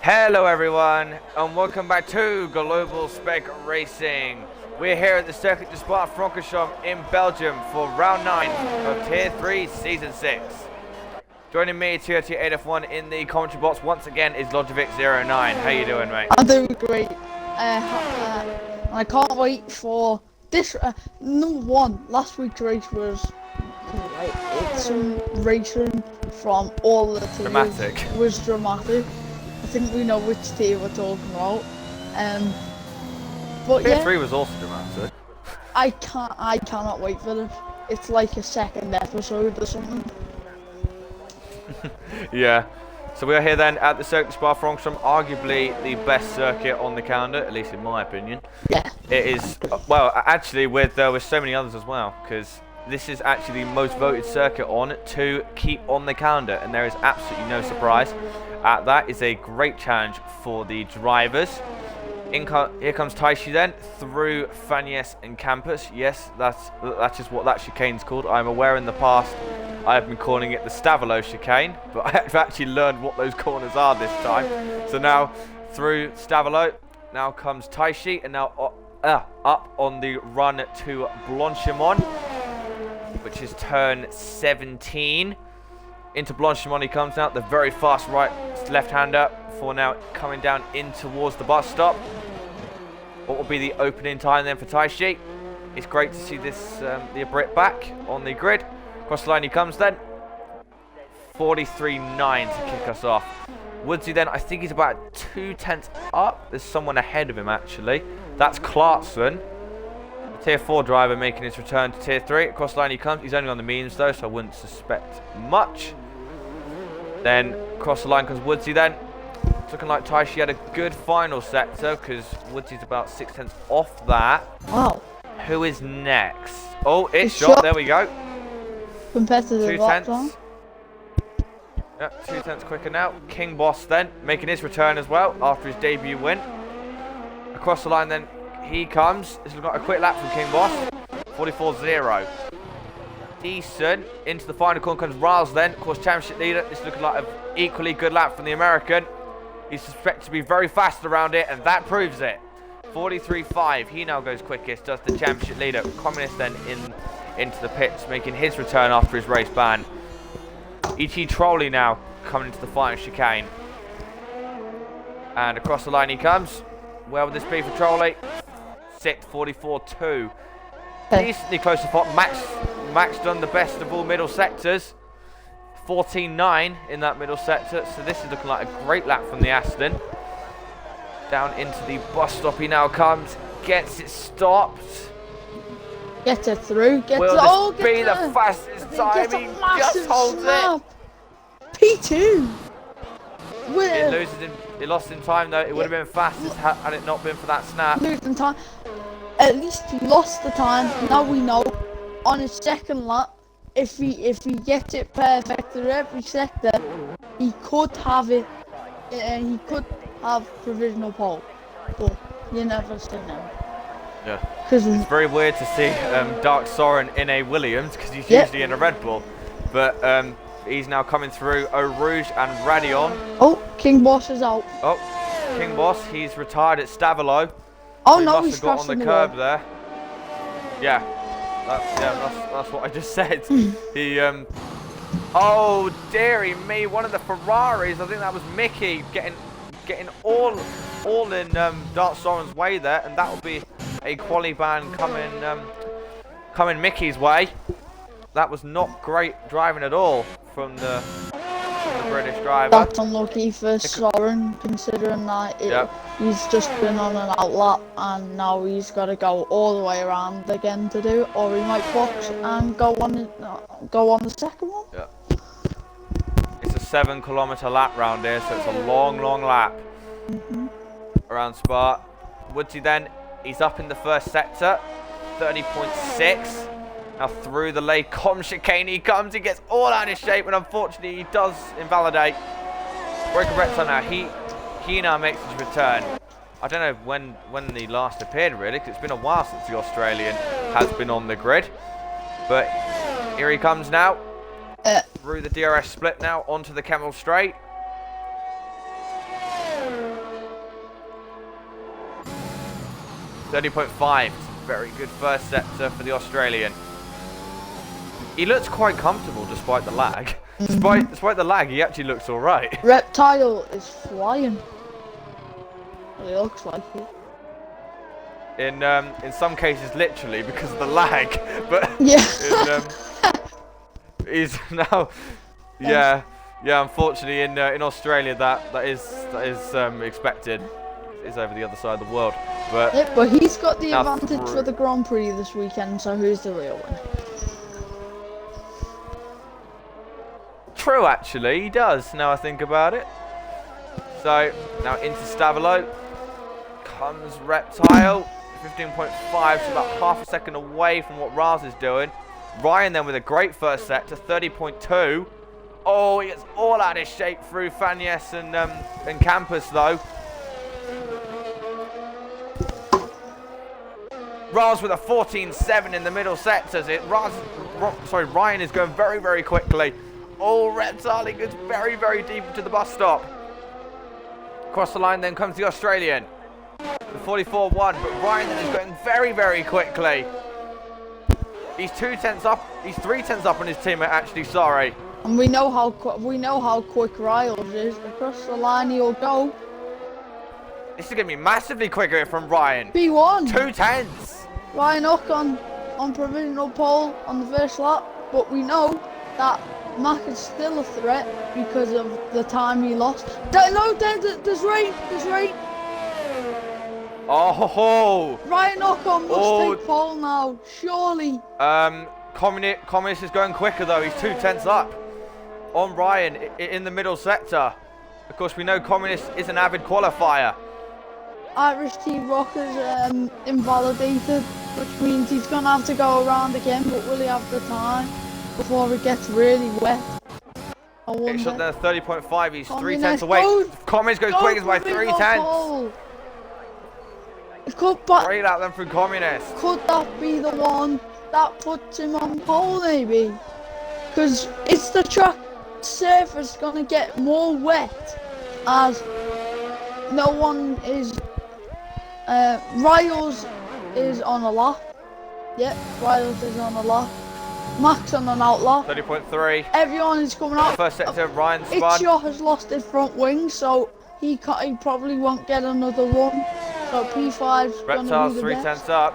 Hello everyone, and welcome back to Global Spec Racing. We're here at the Circuit de Spa-Francorchamps in Belgium for round 9 of Tier 3 Season 6. Joining me to Tier 8 F1 in the commentary box once again is Logivic09. How you doing, mate? I'm doing great. I can't wait for this. Number one, last week's race was great. It's some racing from all the teams. Dramatic. Was dramatic. I think we know which team we're talking about. But Tier yeah, 3 was also dramatic. I cannot wait for this. It's like a second episode or something. Yeah. So we are here then at the Circuit de Spa-Francorchamps, arguably the best circuit on the calendar, at least in my opinion. Yeah. It is, well, actually with so many others as well, because this is actually the most voted circuit on to keep on the calendar, and there is absolutely no surprise. That is a great challenge for the drivers. Here comes Taishi then, through Fagnes and Campus. Yes, that is what that chicane's called. I'm aware in the past I have been calling it the Stavolo chicane, but I have actually learned what those corners are this time. So now, through Stavolo, now comes Taishi, and now up on the run to Blanchimont, which is turn 17. Into Blanchimont he comes now, the very fast left-hander for now coming down in towards the bus stop. What will be the opening time then for Taishi? It's great to see this the Brit back on the grid. Across the line he comes then. 43.9 to kick us off. Woodsy then, I think he's about 2/10 up. There's someone ahead of him actually. That's Clarkson. The Tier 4 driver making his return to Tier 3. Across the line he comes. He's only on the mediums though, so I wouldn't suspect much. Then across the line comes Woodsy then. It's looking like Taishi had a good final sector because Woodsy's about 6/10 off that. Wow. Who is next? Oh, it's shot. There we go. Competitive. 2/10. Yep, 2/10 quicker now. King Boss then making his return as well after his debut win. Across the line then he comes. This looks like a quick lap from King Boss. 44.0. Decent. Into the final corner comes Riles then. Of course, championship leader. This looking like an equally good lap from the American. He's suspected to be very fast around it, and that proves it. 43.5. He now goes quickest, does the championship leader. Communist then into the pits, making his return after his race ban. E.T. Trolley now coming into the final chicane. And across the line he comes. Where will this be for Trolley? 44.2. Decently close to top. Max done the best of all middle sectors. 14.9 in that middle sector. So this is looking like a great lap from the Aston. Down into the bus stop he now comes. Gets it stopped. Get it through. Will this be the fastest time? He just holds it. P2. It lost in time though. It would have been fastest had it not been for that snap. Losing time. At least he lost the time. Now we know on his second lap, if he gets it perfect through every sector, he could have it. He could have provisional pole, but you never see him. Yeah. It's very weird to see Dark Soren in a Williams because he's usually in a Red Bull, but he's now coming through Eau Rouge and Radion. Oh, King Boss is out. Oh, King Boss, he's retired at Stavolo. Oh so no, he's got on the curb there. Yeah, that's what I just said. He oh dearie me, one of the Ferraris. I think that was Mickey getting all in Dark Soren's way there, and that will be a quali ban coming Mickey's way. That was not great driving at all from the British driver. That's unlucky for Soren, considering that he's just been on an outlap and now he's got to go all the way around again to do it, or he might box and go on the second one. Yeah. It's a 7-kilometer lap round here, so it's a long lap around Spa. Woodsy then, he's up in the first sector, 30.6. Now through the Les Combes chicane he comes, he gets all out of shape, and unfortunately he does invalidate. Breaker Reptile now, he now makes his return. I don't know when he last appeared really, because it's been a while since the Australian has been on the grid. But here he comes now, through the DRS split now, onto the Camel Straight. 30.5. Very good first sector for the Australian. He looks quite comfortable despite the lag. Despite the lag, he actually looks all right. Reptile is flying. Well, it looks like it. In some cases, literally because of the lag. But yeah, he's now, yeah. Unfortunately, in Australia, that is expected. It's over the other side of the world, but yeah, but he's got the advantage for the Grand Prix this weekend. So who's the real winner? True, actually, he does. Now I think about it. So now into Stavilo comes Reptile, 15.5, so about half a second away from what Raz is doing. Ryan then with a great first set to 30.2. Oh, he gets all out of shape through Fanyes and Campus though. Raz with a 14.7 in the middle sectors. Ryan is going very, very quickly. Oh, Reptile, he goes very, very deep into the bus stop. Across the line then comes the Australian. The 44.1, but Ryan then is going very, very quickly. He's 2/10 up. He's 3/10 up on his teammate, actually, sorry. And we know how quick Riles is. Across the line he'll go. This is going to be massively quicker from Ryan. P1. 2/10. Ryan Hook on provisional pole on the first lap, but we know that Mac is still a threat because of the time he lost. There's rain. Oh, Ryan Hook must take pole now, surely. Communist is going quicker though. He's 2/10 up on Ryan in the middle sector. Of course, we know Communist is an avid qualifier. Irish Team Rock is invalidated, which means he's going to have to go around again, but will he have the time before it gets really wet? I wonder. It's up there 30.5, he's 3/10 away. Communist goes quickest by 3/10. Great out then from Communist. Could that be the one that puts him on pole maybe? Because it's the track surface going to get more wet as no one is... Riles is on a lap. Yep, Riles is on a lap. Max on an outlap. 30.3. Everyone is coming out. First sector, Ryan spun. Itchio has lost his front wing, so he probably won't get another run. So P5's going to be the 3/10 up.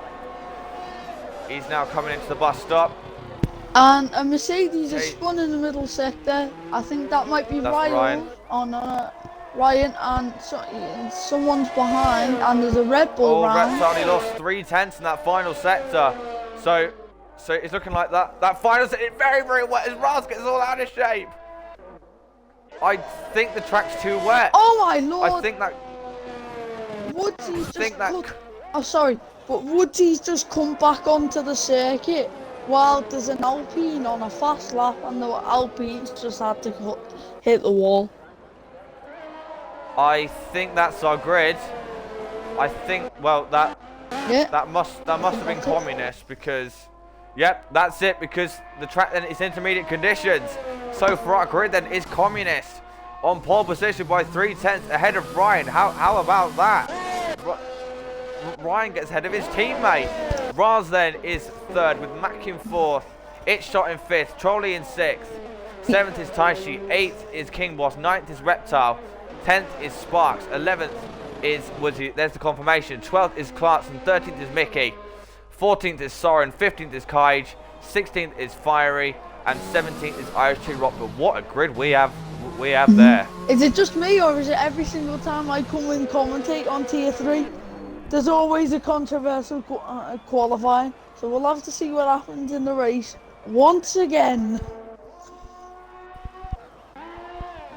He's now coming into the bus stop. And a Mercedes is spun in the middle sector. I think that might be Ryan. Oh no, Ryan, and someone's behind, and there's a Red Bull round. Reptile only lost 3/10 in that final sector. So it's looking like that final sector is very, very wet as Raz gets all out of shape. I think the track's too wet. Oh my lord! I think that. Woodsy's Woodsy's just come back onto the circuit while there's an Alpine on a fast lap, and the Alpine's just had to hit the wall. I think that's our grid. I think that must have been Communist because, yep, that's it because the track then is intermediate conditions. So for our grid then is Communist on pole position by 3/10 ahead of Ryan. How about that? Ryan gets ahead of his teammate. Raz then is third with Mack in fourth, Itchshot in fifth, Trolley in sixth, seventh is Taishi, eighth is King Boss, ninth is Reptile, 10th is Sparks, 11th is Woodsy, there's the confirmation, 12th is Clarkson, 13th is Mickey, 14th is Soren, 15th is Kaij, 16th is Fiery, and 17th is Irish Tree Rock. But what a grid we have there. Is it just me, or is it every single time I come and commentate on Tier 3? There's always a controversial qualifying, so we'll have to see what happens in the race once again.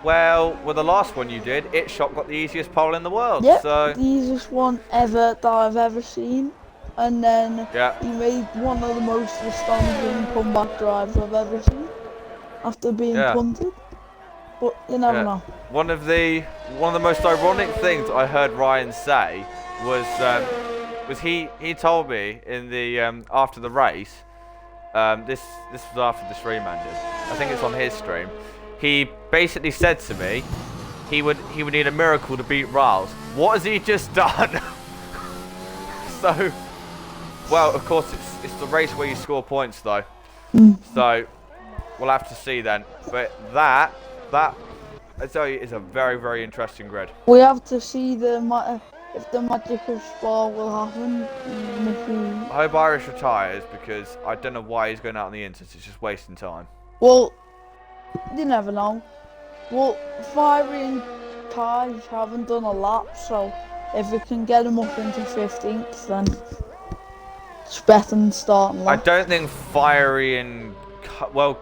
Well, with the last one you did, Itchshot got the easiest pole in the world. Yep, so the easiest one ever that I've ever seen. And then he made one of the most astonishing comeback drives I've ever seen after being punted. But you never know. One of the most ironic things I heard Ryan say was he told me in the after the race, this was after the stream ended. I think it's on his stream. He basically said to me he would need a miracle to beat Riles. What has he just done? So, well, of course, it's the race where you score points, though. So, we'll have to see then. But that, I tell you, is a very, very interesting grid. We have to see if the magic of Spa will happen. I hope Irish retires because I don't know why he's going out on the inters. It's just wasting time. Well, you never know. Well, Fiery and Kai haven't done a lap, so if we can get them up into 15th, then it's better than starting lap. I don't think Fiery and Kai are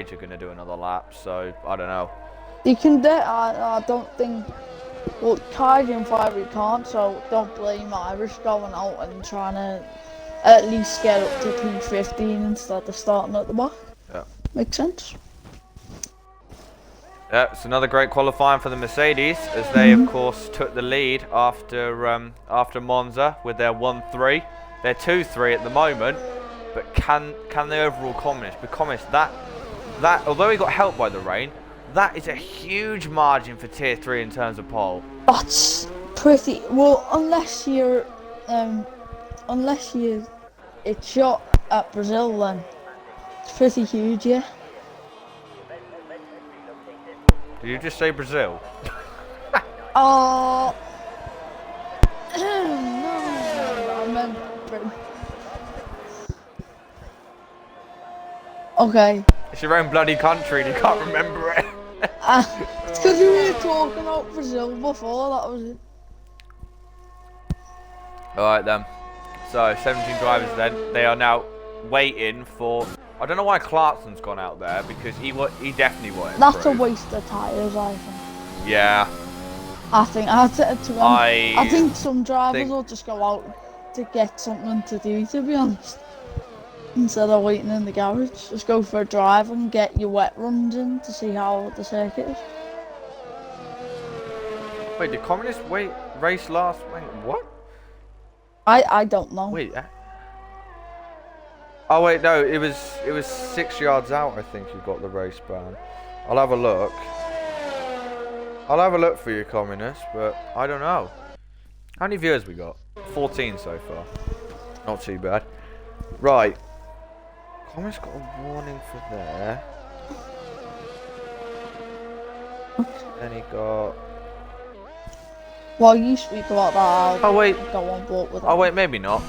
going to do another lap, so I don't know. You can do. I don't think. Well, Kai and Fiery can't, so don't blame Irish going out and trying to at least get up to P15 instead of starting at the back. Yeah. Makes sense. Yeah, it's another great qualifying for the Mercedes, as they of course took the lead after Monza with their 1-3. They're 2-3 at the moment, but can they overall Communist? That although he got helped by the rain, that is a huge margin for tier 3 in terms of pole. That's pretty well, unless you're it's shot at Brazil, then it's pretty huge, yeah. Did you just say Brazil? No, I meant Britain. Okay. It's your own bloody country and you can't remember it. It's because we were talking about Brazil before, that was it. Alright then. So, 17 drivers then. They are now waiting for... I don't know why Clarkson's gone out there, because he definitely wanted. That's a waste of tyres, I think. Yeah. I think some drivers will just go out to get something to do, to be honest. Instead of waiting in the garage, just go for a drive and get your wet runs in to see how the circuit is. Wait, did Communist race last? Wait, what? I don't know. Wait. Oh wait, no, it was 6 yards out. I think you got the race ban. I'll have a look. I'll have a look for you, Communist, but I don't know. How many viewers we got? 14 so far. Not too bad. Right. Communist got a warning for there. Then he got... Well, you speak about that. Oh wait. Go on board with that. Oh wait, maybe not.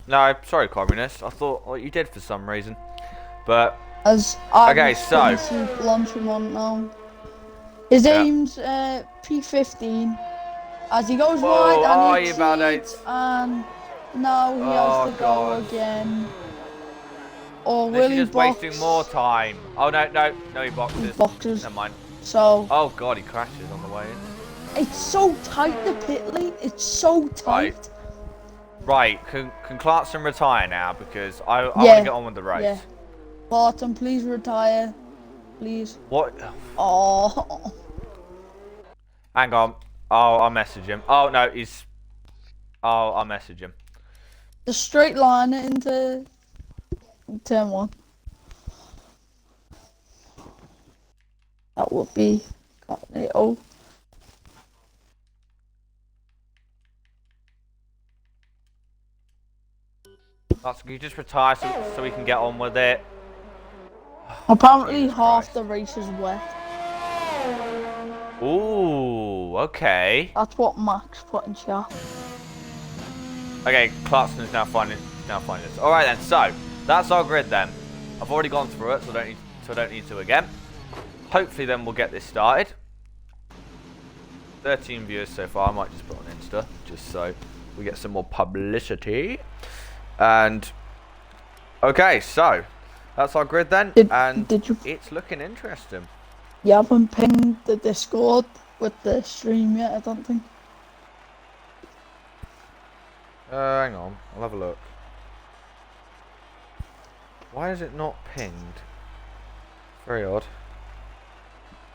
No, sorry, Communist. I thought you did for some reason. But... As I okay, so... launch him on now. His aim's P15. As he goes wide and he exceeds, and now he has to go again. Or will he just box? wasting more time. Oh no, he boxes. Boxes. Never mind. So. Oh god, he crashes on the way in. It's so tight, the pit lane. It's so tight. Right. Can Clarkson retire now, because I want to get on with the race. Yeah. Barton, please retire, please. What? Oh. Hang on. Oh, I'll message him. Oh no, he's. Oh, I'll message him. The straight line into turn 1. That would be. Oh. Can you just retire so we can get on with it? Apparently half the race is wet. Ooh, okay. That's what Max put in chat. Okay, Clarkson is now finding this. All right then. So that's our grid then. I've already gone through it, so I don't need to again. Hopefully then we'll get this started. 13 viewers so far. I might just put on Insta just so we get some more publicity. And okay, so that's our grid then, it's looking interesting. You haven't pinged the Discord with the stream yet, I don't think. Hang on, I'll have a look. Why is it not pinged? Very odd.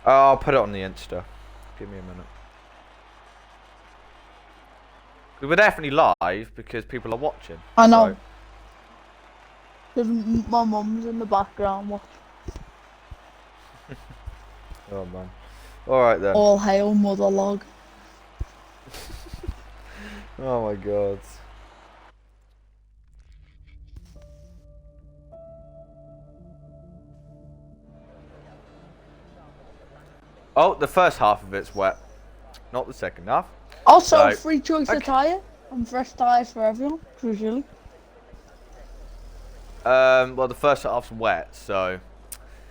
Oh, I'll put it on the Insta. Give me a minute. We're definitely live because people are watching. I know. Because my mum's in the background watching. Oh man. Alright then. All hail Mother Log. Oh my god. Oh, the first half of it's wet, not the second half. Also, So, free choice of tyre and fresh tyres for everyone, crucially. Well, the first half's wet, so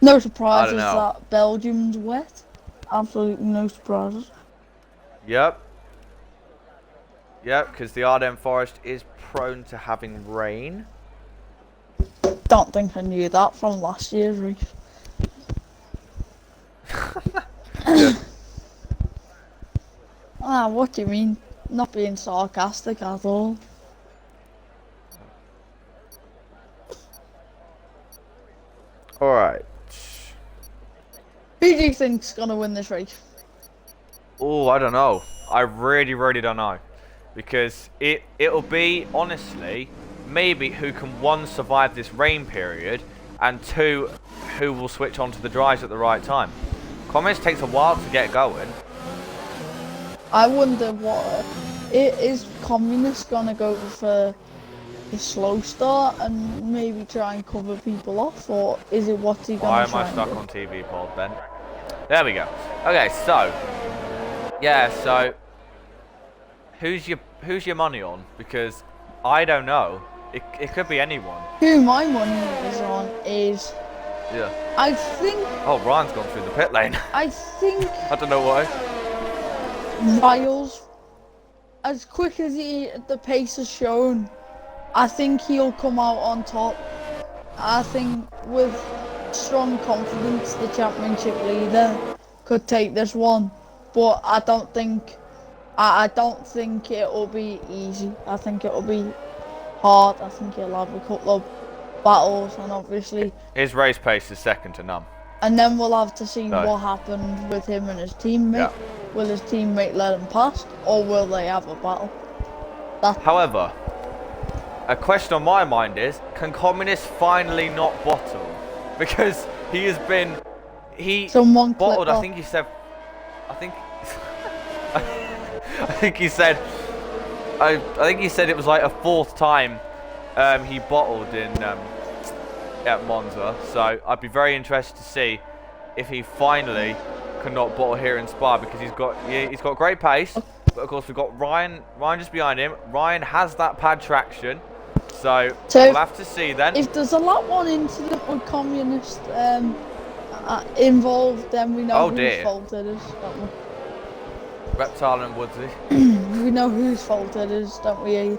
No surprises know. that Belgium's wet. Absolutely no surprises. Yep. Yep, because the Ardennes Forest is prone to having rain. Don't think I knew that from last year's race. Yeah. Ah, what do you mean? Not being sarcastic at all. Alright. Who do you think's gonna win this race? Oh, I don't know. I really don't know. Because it'll be, honestly, maybe who can, one, survive this rain period, and two, who will switch onto the drives at the right time. Comments takes a while to get going. I wonder what is Communist gonna go for a slow start and maybe try and cover people off, or is it what's he Why gonna am try I stuck and on TV, Paul, Ben? There we go. Okay, so yeah, so who's your money on? Because I don't know. It could be anyone. Who my money is on is, Yeah. I think, Oh, Ryan's gone through the pit lane. I think I don't know why. Miles, as quick as the pace has shown, I think he'll come out on top. I think with strong confidence the championship leader could take this one, but I don't think it will be easy. I think it will be hard. I think he'll have a couple of battles, and obviously, His race pace is second to none. and then we'll have to see No. what happened with him and his teammate. Yeah. Will his teammate let him past, or will they have a battle? However, a question on my mind is, can Communist finally not bottle? Because he has been, Someone bottled, clip I think he said, I think he said, I think he said it was like a fourth time he bottled in at Monza. So I'd be very interested to see if he finally cannot bottle here in Spa, because he's got great pace. But of course we've got Ryan just behind him. Ryan has that pad traction, so we'll have to see then. If there's a lap one incident with Communist involved, then we know whose fault it is, don't we? Reptile and Woodsy. We know whose fault it is, don't we?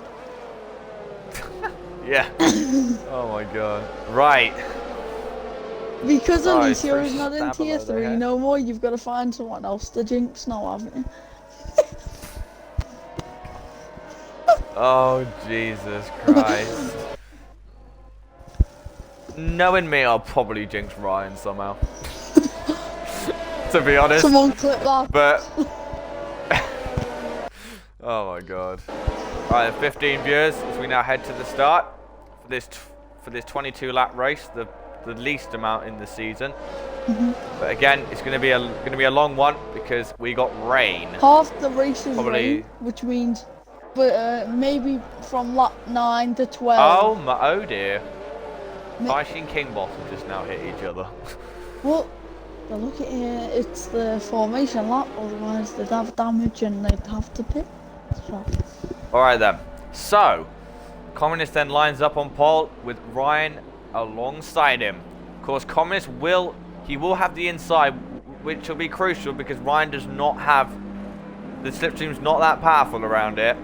Yeah. Oh my god. Right. Because Oh, Alicia is not in stab tier below the 3 head. no more, you've got to find someone else to jinx now, haven't you? Oh, Jesus Christ. Knowing me, I'll probably jinx Ryan somehow. To be honest. Someone clip that. But oh my god. Right, 15 viewers as we now head to the start for this 22 lap race, the least amount in the season. But again, it's going to be a long one because we got rain. Half the race is Probably. rain, which means maybe from lap 9 to 12. Oh dear. Taishi and Kingbot have just now hit each other. Well, look at here, it's the formation lap, otherwise they'd have damage and they'd have to pit. So. Alright then. So, Communist then lines up on pole with Ryan alongside him. Of course, Communist will have the inside, which will be crucial because Ryan does not have, the slipstream's not that powerful around it.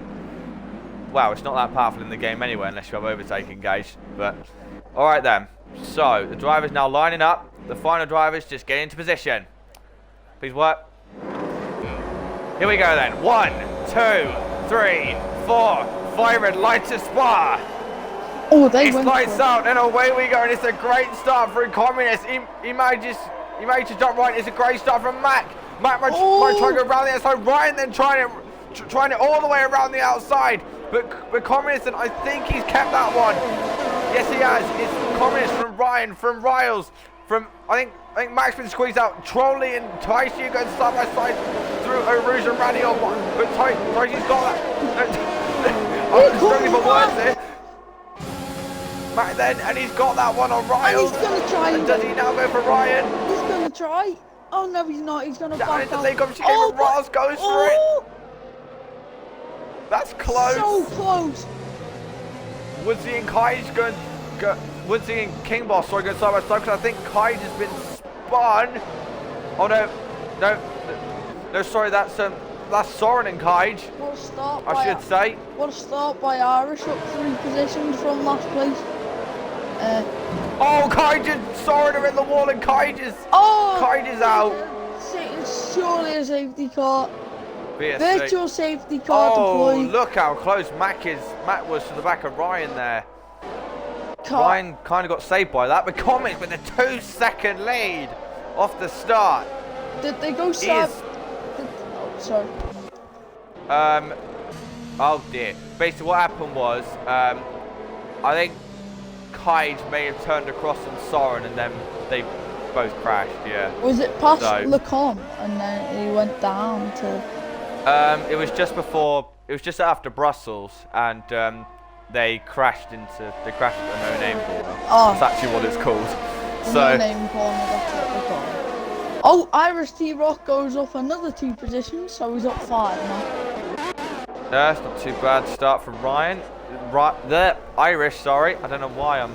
Well, it's not that powerful in the game anyway, unless you have overtake engaged. But alright then. So, the driver's now lining up. The final driver's just getting into position. Please work. Here we go then. 1, 2, 3, 4, 5 red lights to Spa. Oh, they It's went lights for it. out and away we go. And it's a great start for Communist. He manages to jump right. It's a great start from Mac. Mac might try to go around the outside. Ryan then trying it all the way around the outside. But Communist, and I think he's kept that one. Yes, he has. It's Communist from Ryan, from Riles, from I think Mac's been squeezed out. Trolley and Taishi going side by side through Rouge and Raniel, but Taishi's got that. I'm struggling for words here. Mac then, and he's got that one on Riles. And he's gonna try. And does he now go for Ryan? He's gonna try. Oh no, he's not. He's gonna Down back into out. Lake Chicane, Oh, but Ross goes for it. That's close. So close. Woodsy and Kaij going. Woodsy and King Boss are going side by side because I think Kaij has been spun. Oh no, sorry, that's Soren and Kaij. What a start! I should say. What a start by Irish, up 3 positions from last place. Oh, Kaij and Soren are in the wall, and Kaij is out. It's surely a safety car. VSC. Virtual safety car Oh, deployed. look how close Mac was to the back of Ryan there. Ryan kind of got saved by that, but Comet with a 2-second lead off the start. Did they go side? Oh, sorry. Oh dear. Basically, what happened was, I think Kaij may have turned across on Soren, and then they both crashed. Yeah. Was it past Lecom and then he went down to? It was just before. It was just after Brussels, and they crashed at the no-name corner. Oh. That's actually what it's called. So. No-name corner. That's what they call it. Oh, Irish T-Rock goes up another 2 positions, so he's up 5 now. That's not too bad start from Ryan. The Irish, sorry. I don't know why I'm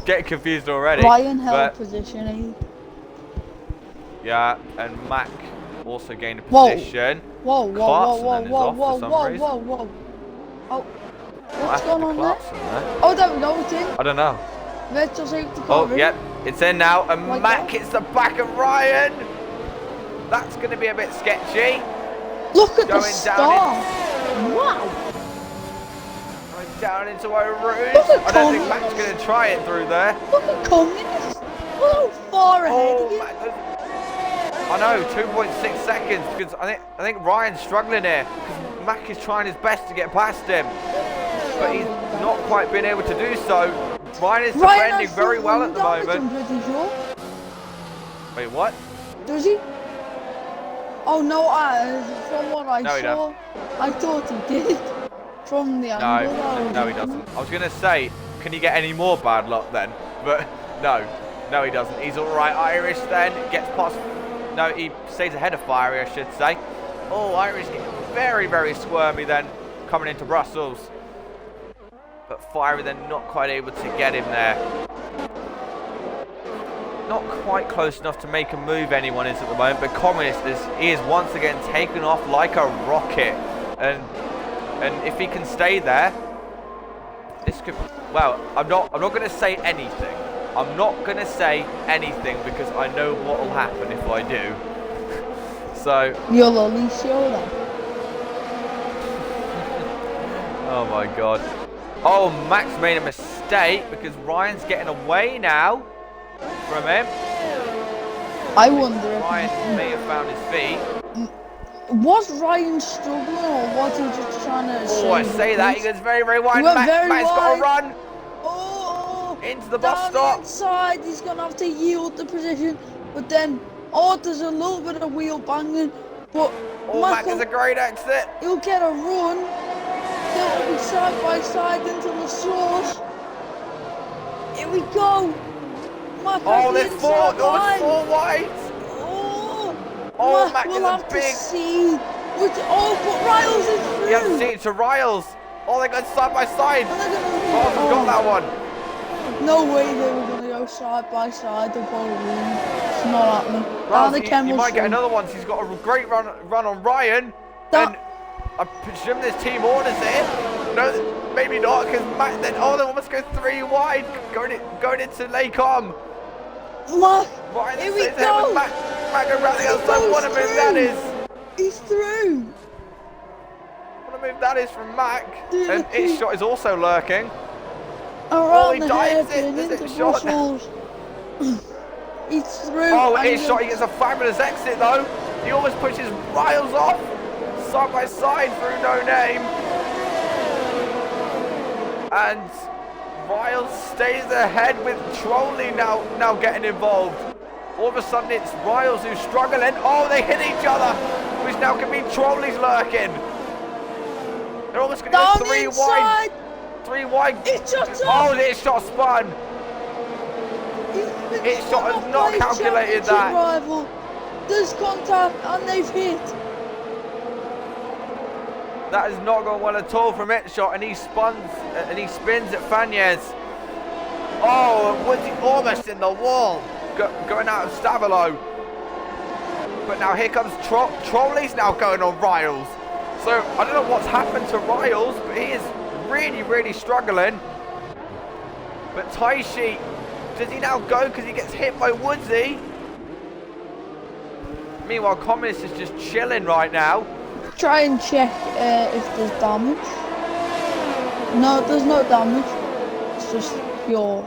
getting confused already. Ryan held position 8. Yeah, and Mac also gained a Whoa. position. Whoa. Oh, what's going on there? Oh, there we go, it's in. I don't know. Virtual safety car. Oh, yep, it's in now, and Like Mac that? hits the back of Ryan. That's going to be a bit sketchy. Look at the Going start. Wow. Going down into O'Roos. Look at I don't think Coleman. Mac's going to try it through there. Look at Communist. Look how far ahead Oh, he is. Mac, I know, 2.6 seconds, because I think Ryan's struggling here, because Mac is trying his best to get past him, but he's not quite been able to do so. Ryan is defending very well at the moment. I'm pretty sure. Wait, what? Does he? Oh no, from what I No, saw, I thought he did. From the angle. No, he doesn't. I was going to say, can he get any more bad luck then? But no, he doesn't. He's all right. Irish then gets past. No, he stays ahead of Fiery, I should say. Oh, Irish getting very, very squirmy then, coming into Brussels. But Fiery then not quite able to get him there. Not quite close enough to make a move, anyone is at the moment. But Communist is once again taken off like a rocket. And if he can stay there, this could. Well, I'm not going to say anything. I'm not going to say anything because I know what will happen if I do. So. You'll only show them. Oh my god. Oh, Max made a mistake because Ryan's getting away now from him. I wonder if Ryan may have found his feet. Was Ryan struggling or was he just trying to? Oh, I say that. He goes very, very wide. Mac's got to run. Oh, into the bus stop. Inside, he's gonna have to yield the position, but then there's a little bit of wheel banging, but Mac is a great exit. He'll get a run. They'll be side by side into the source. Here we go. Mac there's 4 wide. Mac will is a have big. To see. But Riles is through. You have to see it to Riles. Oh, they go side by side. Riles has got that one. No way they were going to go side by side. They're probably it's not happening. He might get another one. So he's got a great run on Ryan. And I presume there's team orders here. No, maybe not, because Mac then. They almost go 3 wide, going into Lacom. Ryan, here we go. Mac around the outside. What a move that is. He's through. What a move that is from Mac. And his shot is also lurking. Around the hairpin into Brussels. He's through. His shot, he gets a fabulous exit though. He almost pushes Riles off. Side by side through no name. And Riles stays ahead with Trolley now getting involved. All of a sudden it's Riles who's struggling. They hit each other. Which now can be Trolley's lurking. They're almost going to go 3 wide. 3 wide. It's shot his shot spun. His shot has not calculated that. There's contact and they've hit. That is not going well at all from it shot, and he spins at Fanyez. Oh, Woodsy almost in the wall, going out of Stabilo. But now here comes Trolley's now going on Riles. So I don't know what's happened to Riles, but he is really, really struggling. But Taishi, does he now go because he gets hit by Woodsy? Meanwhile, Communist is just chilling right now. Try and check if there's damage. No, there's no damage. It's just pure.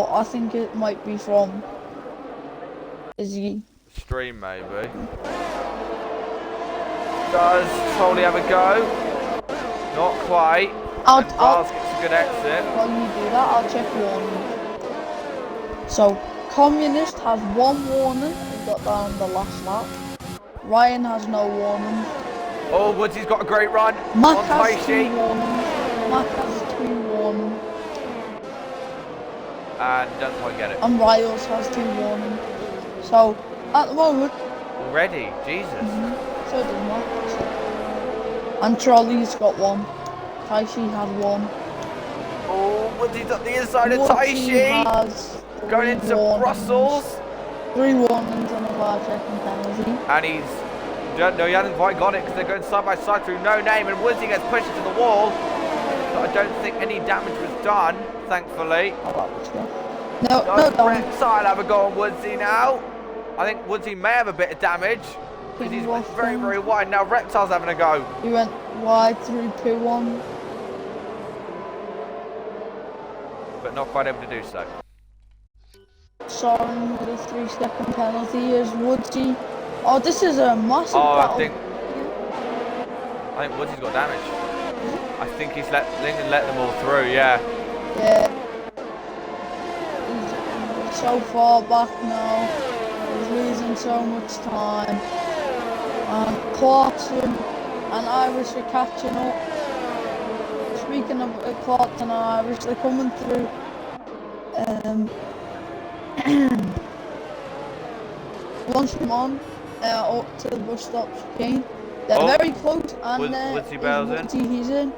I think it might be from Izzy. Stream maybe. Does Trolley have a go? Not quite. Vars gets a good exit. While you do that, I'll check warning. So, Communist has 1 warning. He got that on the last lap. Ryan has no warning. Oh, Woodsy's got a great run. Mac on has 2 Taishi. warnings. Mac has 2 warnings. And doesn't quite get it. And Riles has 2 warnings. So, at the moment... Already? Jesus. So does Mac. And Trolley's got 1. Taishi had 1. Oh, Woodsy's up the inside of Woodsy Taishi. has Going into 3 warnings. Brussels. 3 warnings and a 5-second penalty. And he hasn't quite got it because they're going side by side through no name, and Woodsy gets pushed into the wall. But I don't think any damage was done, thankfully. No damage. Reptile have a go on Woodsy now. I think Woodsy may have a bit of damage because he's went very, very wide. Now Reptile's having a go. He went wide through P1. But not quite able to do so. Soren with a 3-second penalty is Woodsy. Oh, this is a massive battle. I think Woodsy's got damage. I think he's let them all through, yeah. Yeah. He's so far back now. He's losing so much time. And Clarkson and Irish are catching up. Speaking of Clarkson and Irish, they're coming through. Once from on up to the bus stop chicane. They're very close, and Woodsy bails in. He's in.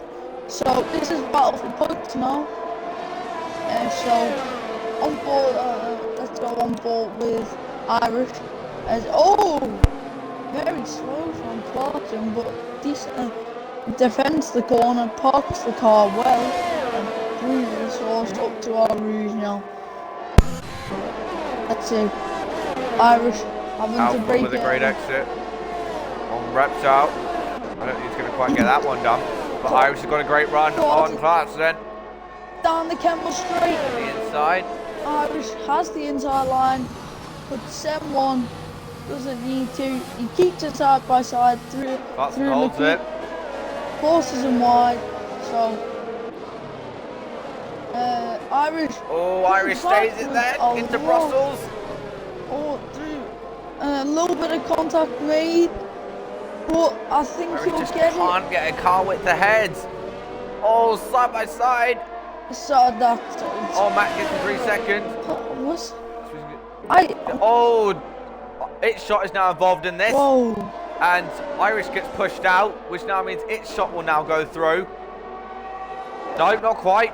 So this is battle for points now. So on board, let's go on board with Irish. Very slow from Clarkson, but decent defends the corner, parks the car well, and through the source up to our Rouge now. Let's see. Irish having to break with a great exit on Reptile. I don't think he's going to quite get that one done. But Irish has got a great run on Clarkson. Down the Kemble straight. The inside. Irish has the inside line, but Sem1 doesn't need to. He keeps it side by side through holds it. Forces him wide. So Irish. Oh, Irish stays it there into Brussels. Through a little bit of contact made, but I think Irish he'll just get can't get a car width ahead. Oh, side by side. So that's. Oh, Matt gets in 3 seconds. Its shot is now involved in this. Whoa. And Irish gets pushed out, which now means its shot will now go through. No, not quite.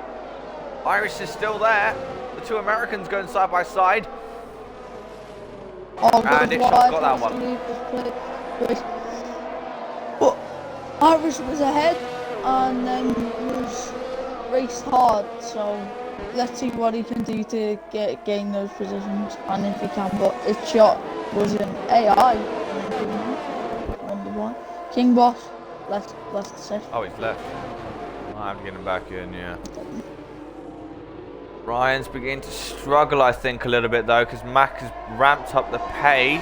Irish is still there. The 2 Americans going side by side. And its shot got that one. But Irish was ahead and then was raced hard, so let's see what he can do to gain those positions, and if he can. But its shot was an AI. Wonder why. King Boss left the set. Oh, he's left. I have to get him back in, yeah. Ryan's beginning to struggle, I think, a little bit though, because Mac has ramped up the pace.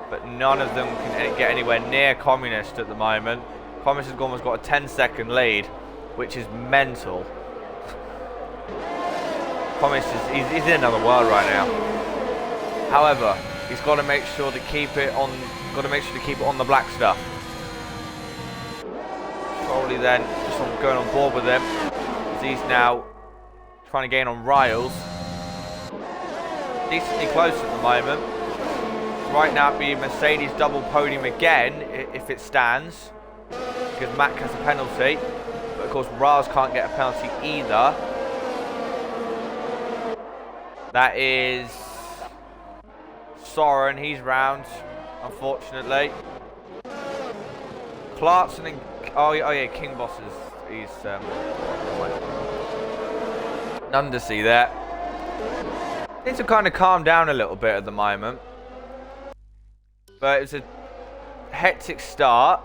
But none of them can get anywhere near Communist at the moment. Communist has almost got a 10-second lead, which is mental. Communist he's in another world right now. However, he's got to make sure to keep it on. Got to make sure to keep it on the black stuff. Probably then just going on board with him. He's now trying to gain on Riles. decently close at the moment. Right now it'd be Mercedes double podium again if it stands, because Mac has a penalty, but of course Rars can't get a penalty either. That is Soren, he's round, unfortunately. Clarkson and oh yeah, King Boss he's none to see there. Need to kind of calm down a little bit at the moment. But it's a hectic start.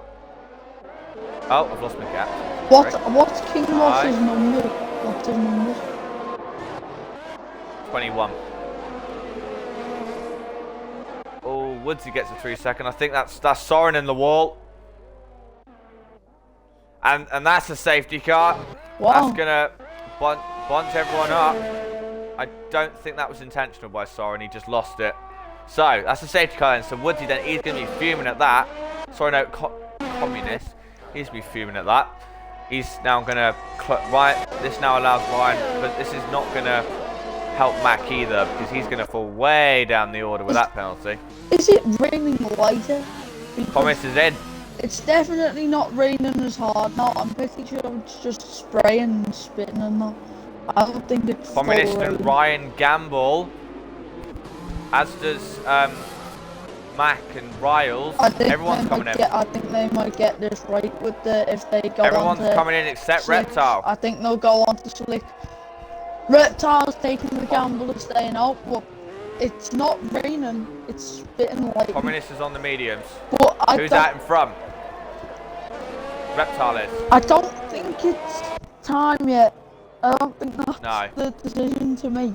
Oh, I've lost my cap. What's King Boss's number? What's his number? 21. Oh, Woodsy gets a 3 second. I think that's Soren in the wall. And that's a safety car. Wow. That's gonna bunch everyone up. I don't think that was intentional by Soren. He just lost it. So that's a safety car, and so Woodsy then he's gonna be fuming at that. Sorry, no, communist. He's gonna be fuming at that. He's now gonna right. This now allows Ryan, but this is not gonna help Mac either because he's gonna fall way down the order with that penalty. Is it raining lighter? Communist is in. It's definitely not raining as hard now. I'm pretty sure it's just spraying and spitting and that. I don't think it's Communist and Ryan gamble, as does Mac and Riles. Everyone's coming in. I think they might get this right with the if they go. Everyone's coming in except slick. Reptile. I think they'll go on to slick. Reptile's taking the gamble of staying out, but it's not raining. It's spitting like. Communist is on the mediums. But Who's out in front? Reptile is. I don't think it's time yet. I don't think that's No. the decision to make.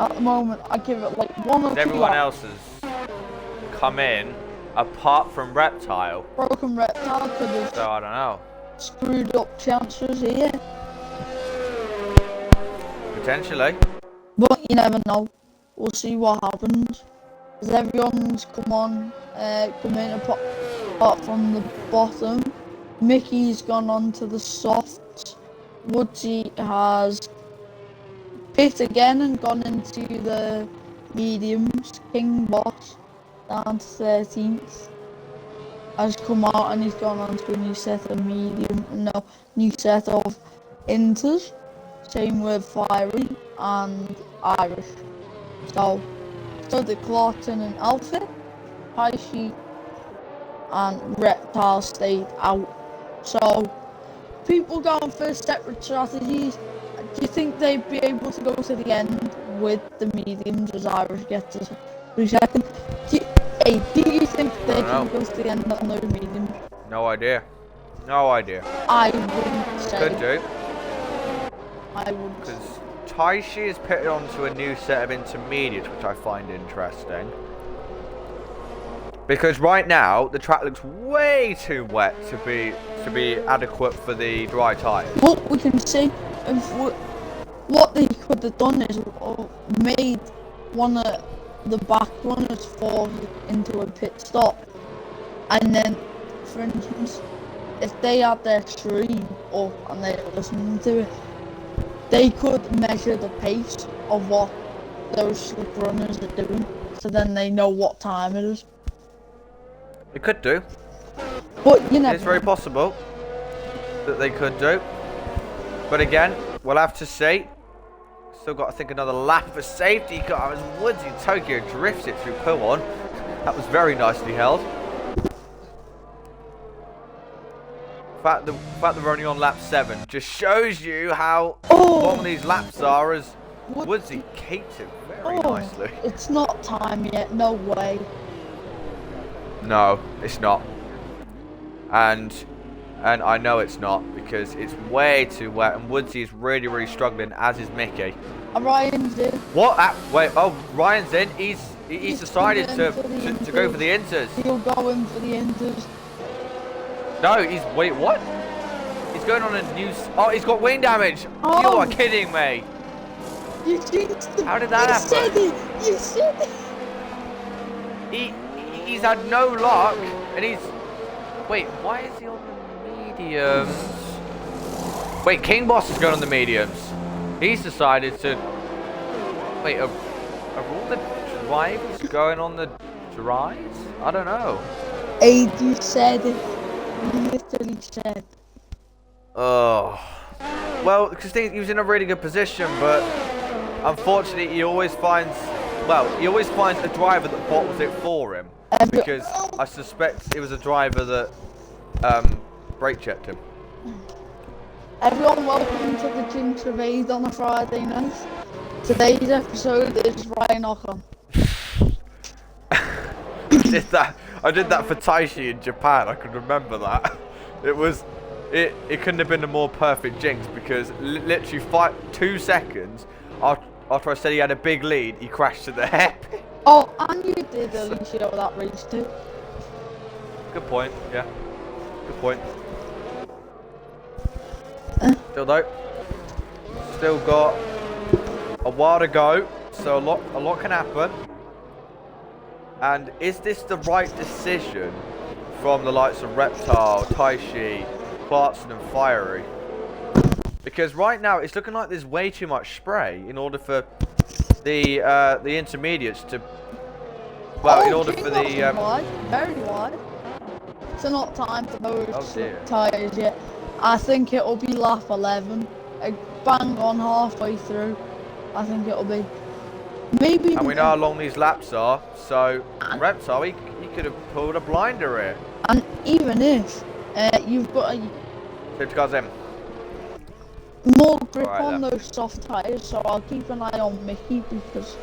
At the moment, I give it like 1 or 2 Everyone laps. else has come in, apart from Reptile. Broken Reptile could have So I don't know. screwed up chances here. Potentially. But you never know. We'll see what happens. As everyone's come in apart from the bottom. Mickey's gone on to the softs. Woodsy has pit again and gone into the mediums. King Boss down to 13th has come out and he's gone on to a new set of new set of inters. Same with Fiery and Irish. So the Clarkson and Alpha, High Sheet and Reptile stayed out. So people going for separate strategies. Do you think they'd be able to go to the end with the mediums as Irish gets a 3 second? Do you think they can go to the end on those mediums? No idea. No idea. I wouldn't say. Could do. I would. Because Taishi is pitted onto a new set of intermediates, which I find interesting. Because right now the track looks way too wet to be adequate for the dry tyres. What we can see, what they could have done is made one of the back runners fall into a pit stop, and then, for instance, if they had their stream up and they're listening to it, they could measure the pace of what those slip runners are doing, so then they know what time it is. It could do. But you never. It's very possible that they could do. But again, we'll have to see. Still got, I think, another lap for safety car as Woodsy Tokyo drifts it through Pullon. That was very nicely held. The fact that we're only on lap 7 just shows you how long these laps are as Woodsy keeps it very nicely. It's not time yet, no way. No, it's not. And I know it's not because it's way too wet and Woodsy is really, really struggling, as is Mickey. Ryan's in. What? Wait, oh, Ryan's in. He's decided to go for the inters. He'll go in for the inters. No, wait, what? He's going on a new, he's got wing damage. Oh. You are kidding me. You jinxed him. How did that happen? You said it. He's had no luck, and wait, why is he on the mediums? Wait, King Boss is going on the mediums. He's decided to, wait, Are all the drivers going on the dries? I don't know. AD said it. He literally said. Oh. Well, because he was in a really good position, but unfortunately he always finds, a driver that bottles it for him. Because I suspect it was a driver that brake checked him. Everyone, welcome to the Jinx of Aid on a Friday night. Today's episode is Ryan Ockham. I did that for Taishi in Japan. I can remember that. It couldn't have been a more perfect jinx because literally 2 seconds after I said he had a big lead, he crashed to the hairpin. Oh, and you did Alicia with that race too. Good point. Yeah. Good point. Still though. Still got a while to go, so a lot can happen. And is this the right decision from the likes of Reptile, Taishi, Clarkson and Fiery? Because right now it's looking like there's way too much spray in order for the intermediates to, in order for the wide, very wide. So not time for those dear. tyres yet. I think it'll be lap 11, bang on halfway through. I think it'll be. Maybe. And we know how long these laps are, so Reptile, he could have pulled a blinder here. And even if you've got a Safety car's in. more grip Right, on then. those soft tyres, so I'll keep an eye on Mickey because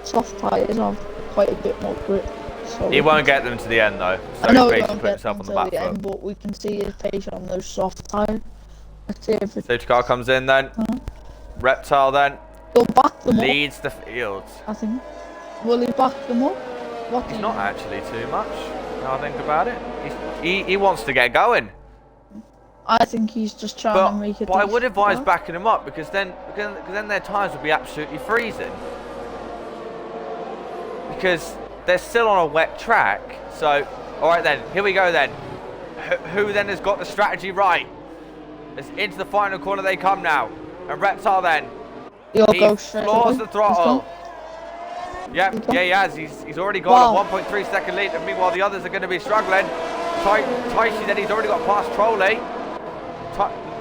soft tyres have quite a bit more grip. So He won't get them to the end though, so I know he's he basically won't put get himself on the them back to the foot. end, but we can see his pace on those soft tyres. Let's see if it Safety car comes in then. Reptile then will back them up. leads the field. I think. Will he back them up? What do He's you not think? actually too much, now I think about it. He wants to get going. I think he's just trying to make it. But I would advise backing him up because then their tyres would be absolutely freezing. Because they're still on a wet track. So, alright then, here we go then. Who then has got the strategy right? It's into the final corner they come now. And Reptile then. He'll He go straight floors away. the throttle. Yep, yeah, he has. He's already got a 1.3 second lead, and meanwhile the others are going to be struggling. Taishi then, he's already got past Trolley.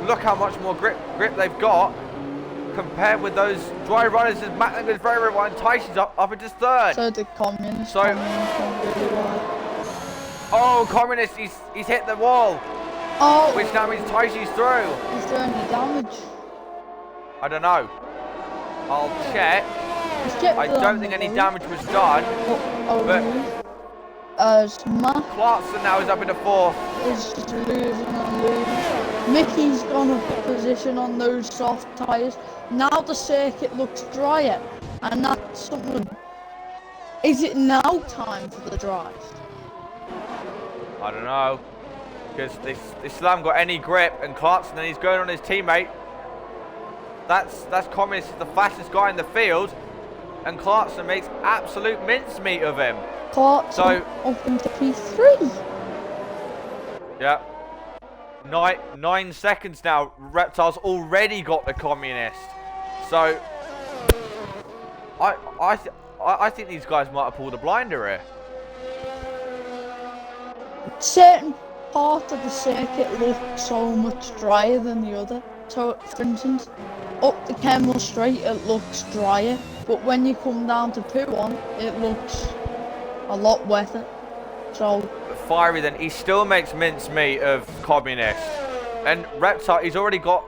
Look how much more grip they've got compared with those dry runners. As Matt goes very wide, and Taishi's up into third. So the communist. So- Communist went really wide. Oh, Communist, he's hit the wall, Oh, which now means Taishi's through. is there any damage? I don't know. I'll check. He's kept I it on don't the think any road. damage was done. Oh, but- really? Matt Clarkson now is up into fourth. is just losing and losing. Mickey's gone up a position on those soft tyres. Now the circuit looks drier, and that's something. Is it now time for the drive? I don't know. Because they still haven't got any grip, and Clarkson, and he's going on his teammate. That's Communist, is the fastest guy in the field, and Clarkson makes absolute mincemeat of him. Clarkson So- up into P3. Yeah. 9 seconds now. Reptile's already got the Communist. So I think these guys might have pulled a blinder here. Certain part of the circuit looks so much drier than the other. So, for instance, up the Kemmel Straight it looks drier, but when you come down to Poo-on, it looks a lot wetter. So, But Fiery then, he still makes mincemeat of Communist. And Reptile, he's already got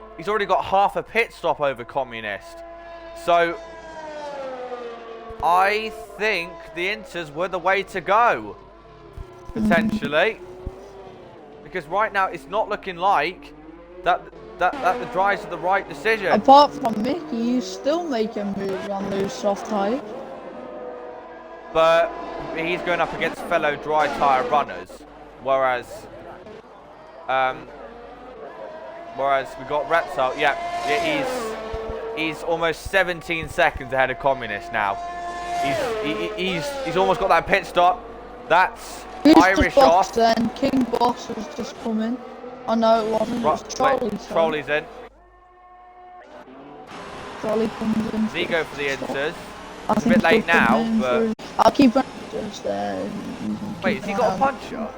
half a pit stop over Communist. So I think the Inters were the way to go. Potentially. Because right now it's not looking like that the drives are the right decision. apart from Mickey, he's still making moves on those soft tyres. But he's going up against fellow dry tyre runners. Whereas we got Reptile, he's almost 17 seconds ahead of Communist now. He's almost got that pit stop. That's Who's Irish the boss off. then? King Boss has just come in. Oh no, it wasn't. It was Trolley. sorry. Trolley's in. Trolley comes in. Zigo for the Inters. I It's a bit late now, but... I'll keep an just Wait, has he got a puncher?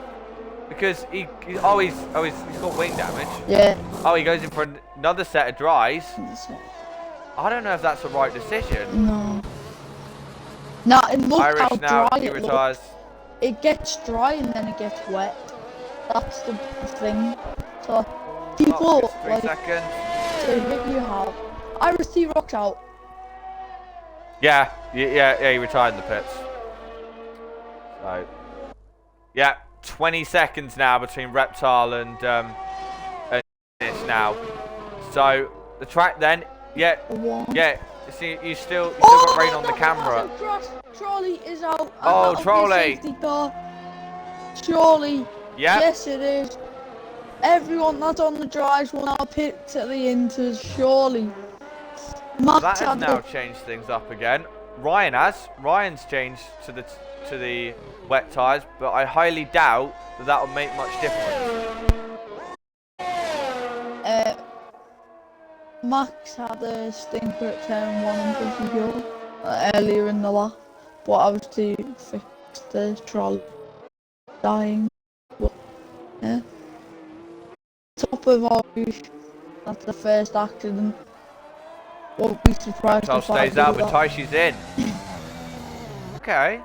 Because he's got wing damage. Yeah. Oh, he goes in for another set of dries. I don't know if that's the right decision. No. No, it looks Irish how now, dry he it retires. looks. It gets dry and then it gets wet. That's the thing. So people 3 like seconds. to hit you hard. Irish T-Rock's out. Yeah, he retired in the pits. So, yeah, 20 seconds now between Reptile and this now. So the track then, yeah. You see, you still got rain on the camera. Trolley is out. Oh, Trolley. Surely. Yeah. Yes, it is. Everyone that's on the drives will now pit to the inters. Surely. That has now changed things up again. Ryan's changed to the wet tyres, but I highly doubt that will make much difference. Max had a stinker at turn 1 and 54 earlier in the lap, but I was to fix the trolley dying. But, yeah. Top of Orange, that's the first accident. Won't be surprised Reptile if I stays out, do but that. Taishi's in. Okay.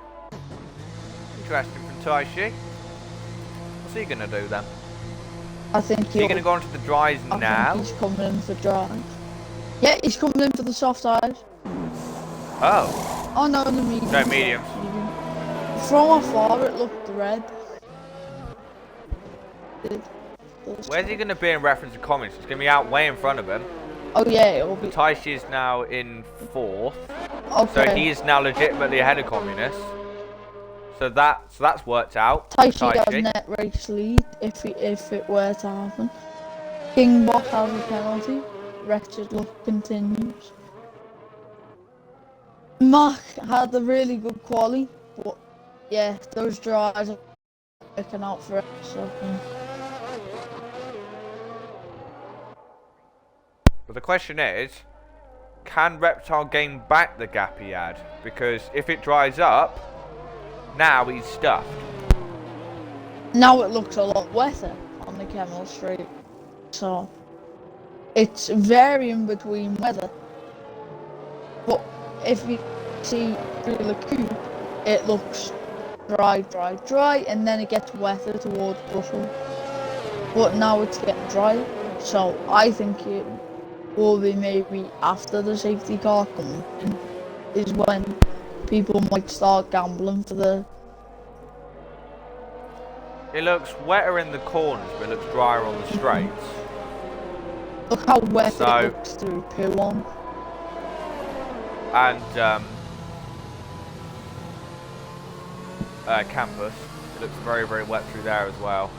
Interesting from Taishi. What's he going to do then? I think Is he going to go onto the dries now? I think he's coming in for dries. Yeah, he's coming in for the soft tires. Oh. Oh no, the mediums. No, mediums. From afar, it looked red. Where's he going to be in reference to comments? He's going to be out way in front of him. Oh yeah, it will be. Taishi is now in 4th. Okay. So he is now legitimately ahead of Communist. So that's worked out. Taishi got a net race lead if it were to happen. King Boss has a penalty. Wretched luck continues. Mark had a really good quali, but yeah, those drives are working out for us. So, But the question is, can Reptile gain back the gap he had? Because if it dries up, now he's stuffed. now it looks a lot wetter on the Camel Street, so it's varying between weather. But if you see through the coupe, it looks dry, and then it gets wetter towards Brussels. But now it's getting dry, so I think it will be maybe after the safety car comes in is when people might start gambling for the... It looks wetter in the corners, but it looks drier on the straights. Look how wet it looks through P1. And Campus, it looks very, very wet through there as well.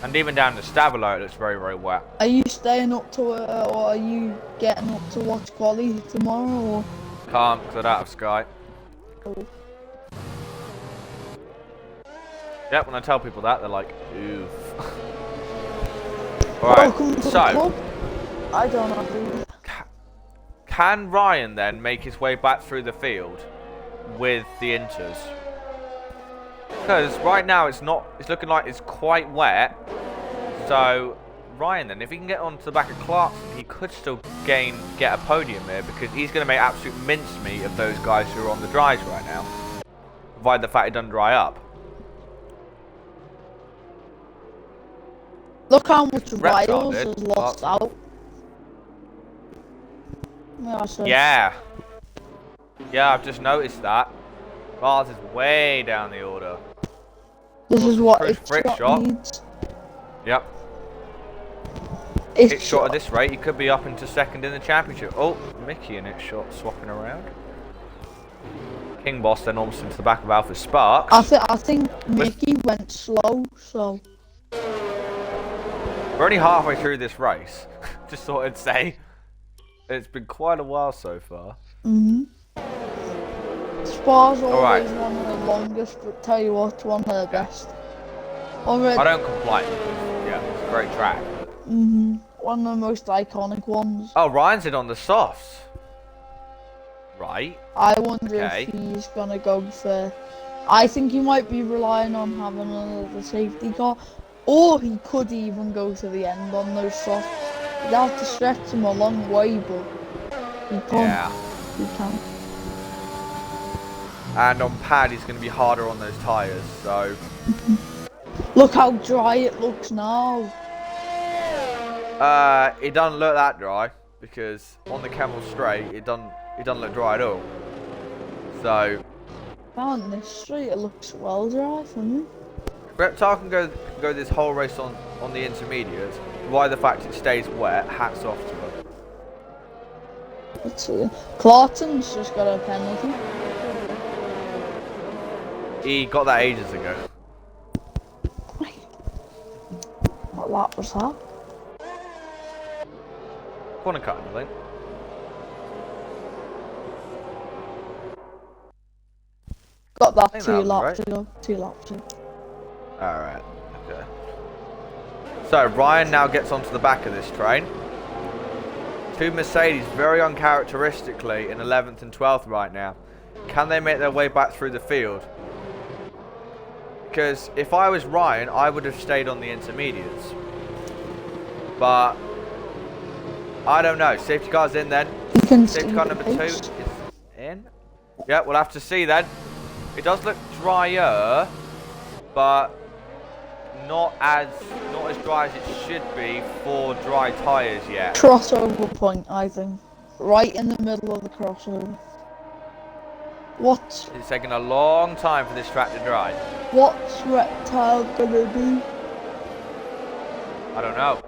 And even down to Stavilo, it looks very, very wet. Are you staying up to it, or are you getting up to watch quali tomorrow? Or? Can't, because I don't have Sky. Oh. Yep, when I tell people that, they're like, oof. Alright, so... I don't know. Can Ryan then make his way back through the field with the inters? Because right now it's looking like it's quite wet. So Ryan then, if he can get onto the back of Clarkson, he could still get a podium there, because he's going to make absolute mincemeat of those guys who are on the dries right now. Provided the fact it doesn't dry up. Look how much Riles has lost out. Yeah. Yeah, I've just noticed that. Riles is way down the order. This is what its shot needs. Yep. Its shot at this rate, he could be up into 2nd in the championship. Oh, Mickey and its shot swapping around. King Boss then almost into the back of Alpha Sparks. I think Mickey went slow, so... We're only halfway through this race. Just thought I'd say. It's been quite a while so far. Spa's always one of the longest, but tell you what, one of the best. I don't complain. Yeah, it's a great track. One of the most iconic ones. Oh, Ryan's in on the softs. Right. I wonder Okay. if he's gonna go for. I think he might be relying on having another safety car, or he could even go to the end on those softs. He'd have to stretch them a long way, but he can. Yeah. He can. And on pad, he's going to be harder on those tyres. So. Look how dry it looks now. It doesn't look that dry because on the Camel Straight, it doesn't look dry at all. So. On this straight, it looks well dry for me. Reptile can go this whole race on the intermediates. Why the fact it stays wet? Hats off to him. Let's see. Clarkson's just got a penalty. He got that ages ago. What lap was that? Corner cutting, I think. Got that think 2 that was laps right. ago. 2 laps ago. Alright, okay. So, Ryan now gets onto the back of this train. 2 Mercedes, very uncharacteristically, in 11th and 12th right now. Can they make their way back through the field? Because if I was Ryan, I would have stayed on the intermediates. But, I don't know. Safety car's in then. Safety car number 2 is in. Yeah, we'll have to see then. It does look drier, but not as dry as it should be for dry tyres yet. Crossover point, I think. Right in the middle of the crossover. What's It's taking a long time for this track to dry. What's Reptile gonna do? I don't know.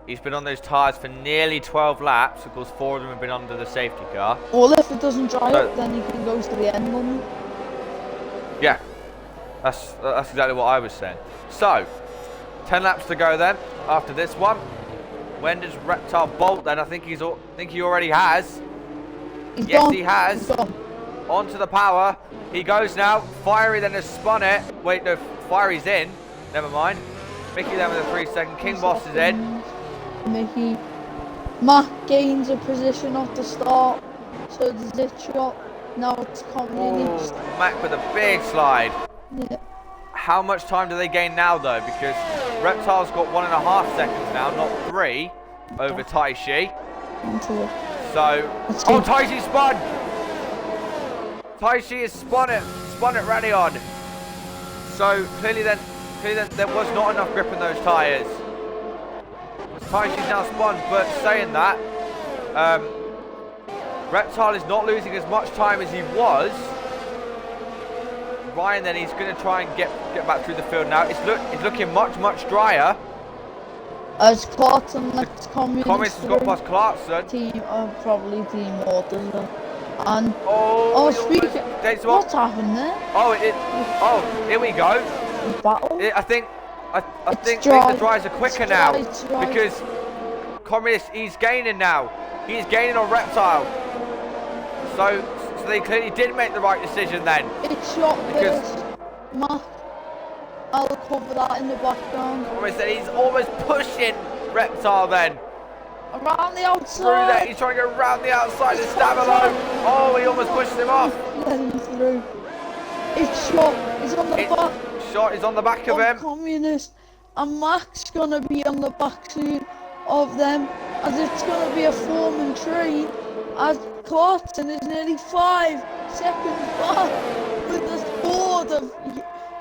He's been on those tyres for nearly 12 laps. Of course, 4 of them have been under the safety car. Well, if it doesn't dry So- up, then he can go to the end on it. Yeah, that's exactly what I was saying. So, 10 laps to go then. After this one, when does Reptile bolt? Then I think he already has. He's Yes, gone. he has. He's gone. Onto the power. He goes now. Fiery then has spun it. Wait, no, Fiery's in. Never mind. Mickey then with a 3-second. King Boss is in. Mickey. Matt gains a position off the start. So the zit shot. Now it's communist. Oh, Mac with a big slide. Yeah. How much time do they gain now though? Because Reptile's got 1.5 seconds now, not 3, over Taishi. Into it. So, Let's oh, see. Taishi spun! Taishi has spun it ready on. So clearly then there was not enough grip in those tyres. Taishi's now spun, but saying that, Reptile is not losing as much time as he was. Ryan then, he's going to try and get back through the field now. It's looking much drier. As Clarkson lets communist Communist has got past Clarkson. team, probably Team Waters. And Oh, speaking, what's happened there? Oh, here we go. Battle. I think dry. the dries are quicker It's now dry. because Communist, he's gaining now. He's gaining on Reptile. So they clearly did make the right decision then. It's shot Because- this. Matt, I'll cover that in the background. Communist then, he's almost pushing Reptile then. Around the Through there, outside. he's trying to go around the outside and stab alone. Oh, he almost pushed him off. Let him through. It's shot. It's on the back. Shot is on the back of Of him. communist, and Mac's gonna be on the back seat of them, as it's gonna be a four-man train, as Clarkson is nearly 5 seconds back with the horde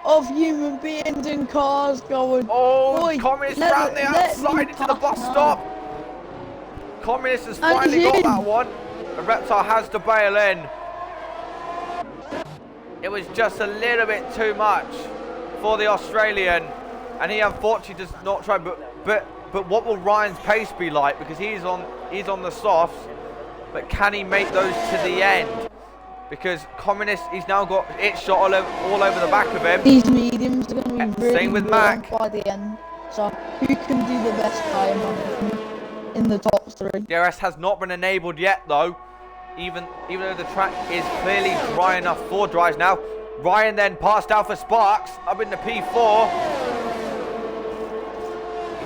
of human beings and cars going. Oh, Oi, Communist let round it- the let me outside into the pass bus now. stop. Communist has And finally he's got in. that one. And Reptile has to bail in. It was just a little bit too much for the Australian, and he unfortunately does not try. But what will Ryan's pace be like? Because he's on the softs, but can he make those to the end? Because Communist, he's now got it shot all over the back of him. These mediums are gonna be really Same with blunt Mac. by the end. So who can do the best time on in the top 3? DRS has not been enabled yet though, even though the track is clearly dry enough for dries now. Ryan then passed out for Sparks up in the P4.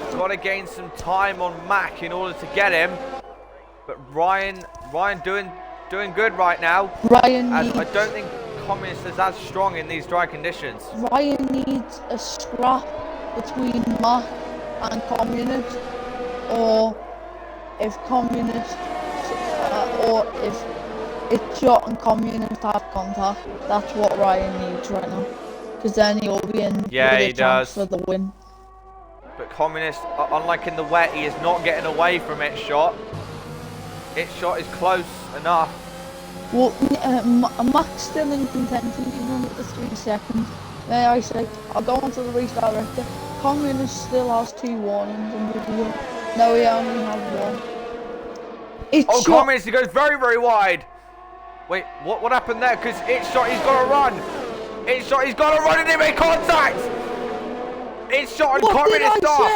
He's got to gain some time on Mac in order to get him, but Ryan doing doing good right now. Ryan As needs. I don't think Communist is as strong in these dry conditions. Ryan needs a scrap between Mac and Communist, or if Communist, or if it's Shot and Communist have contact. That's what Ryan needs right now, because then he'll be in with a chance for the win. But Communist, unlike in the wet, he is not getting away from its shot. Its shot is close enough. Well, Mac's still in contention, even with the 3 seconds. May I say, I'll go on to the race director. Communist still has 2 warnings under the wheel. No, he only has 1. Oh, Communist, he goes very, very wide. Wait, what happened there? Because its shot, he's got to run. Its shot, he's got to run and they make contact. Its shot and Communist off.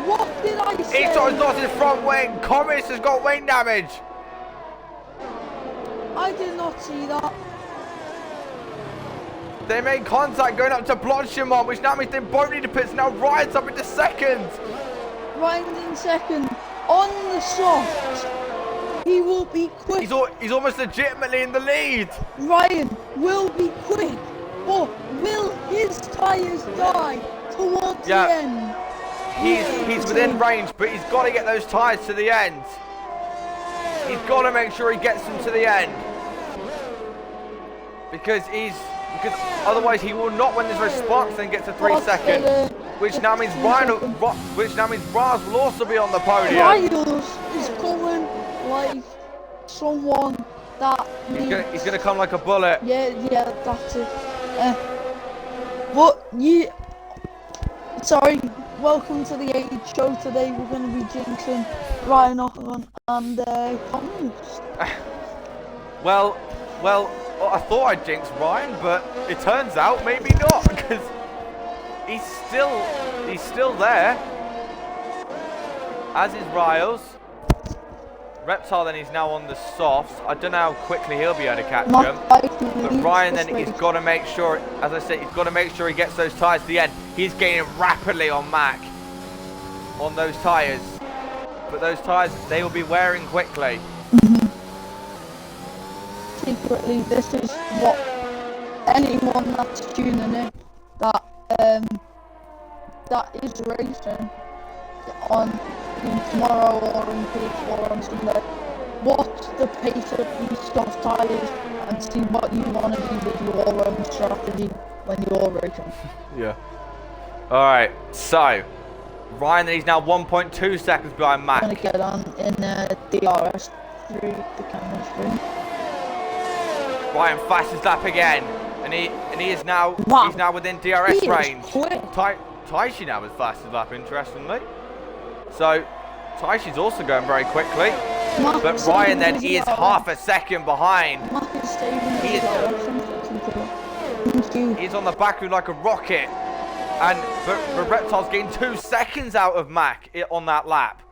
What did I say? Its shot has lost his front wing. Communist has got wing damage. I did not see that. They made contact going up to Blanchimont, which now means they both need to pits. Now Ryan's up into second. Ryan's in second. On the soft. He will be quick. He's almost legitimately in the lead. Ryan will be quick. But will his tyres die towards the end? He's within range, but he's got to get those tyres to the end. He's got to make sure he gets them to the end. Because otherwise he will not win this race. Sparks then gets a 3 second, which now means Raz will also be on the podium. Riles is coming like someone that he's gonna come like a bullet. Yeah, that's it. Sorry, welcome to the Age Show. Today we're going to be jinxing Ryan Ockham and Communist. Well, I thought I'd jinx Ryan, but it turns out maybe not, because he's still there, as is Riles. Reptile then, he's now on the softs. I don't know how quickly he'll be able to catch him. But Ryan then, he's got to make sure, as I said, he's got to make sure he gets those tyres to the end. He's gaining rapidly on Mac, on those tyres. But those tyres, they will be wearing quickly. Secretly, this is what anyone that's tuning in that is racing on tomorrow or in P4 on Sunday, watch the pace of these soft tyres and see what you want to do with your own strategy when you're racing. Yeah. Alright, so Ryan, he's now 1.2 seconds behind Mac. I'm going to get on in DRS through the camera screen. Ryan fastest lap again, and he is now he's now within DRS range. Taishi now is fastest lap, interestingly. So Taishi's also going very quickly, but Ryan then he is half a second behind. He's on the back of like a rocket, but Reptile's getting 2 seconds out of Mac on that lap.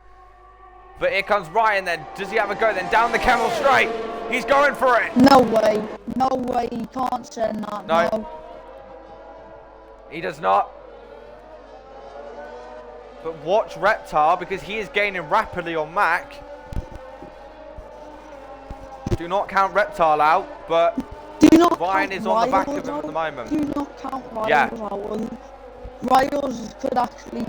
But here comes Ryan then. Does he have a go then? Down the camel straight. He's going for it. No way. No way. He can't send that. No. He does not. But watch Reptile, because he is gaining rapidly on Mac. Do not count Reptile out, but Ryan is on the back of him at the moment. Do not count Riles out. Riles could actually,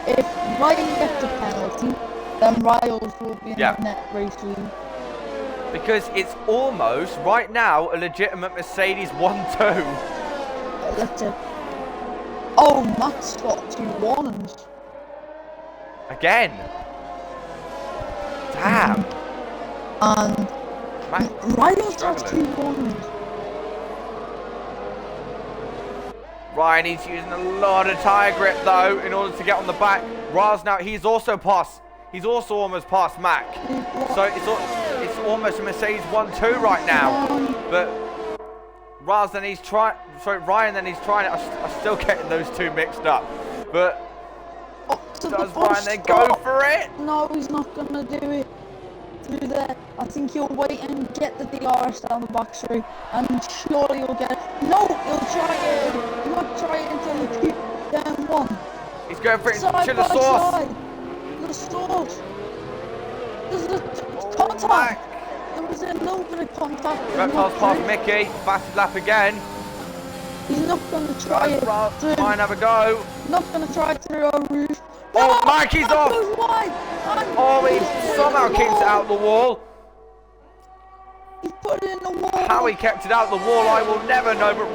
if Ryan gets a penalty, then Riles will be in the net race lead. Because it's almost, right now, a legitimate Mercedes 1-2. That's it. Oh, Matt's got 2 warnings. Again. Damn. And Riles has 2 warnings. Ryan, he's using a lot of tyre grip though in order to get on the back. Raz now, he's also almost past Mac. So it's almost a Mercedes 1-2 right now. But Raz then Ryan then he's trying it. I'm still getting those 2 mixed up. But does Ryan then go for it? No, he's not gonna do it through there. I think he'll wait and get the DRS down the back straight, and surely he'll get it. No, he'll try it. He won't try it until he keeps down 1. He's going for it to the source. The source. There's the contact. there was a little bit of contact. Reptiles past Mickey. Fastest lap again. He's not going to try it. Try and have a go. Not going to try through a roof. Oh, Mikey's off. Oh, he somehow keeps it out the wall. He put it in the wall. How he kept it out the wall, I will never know. But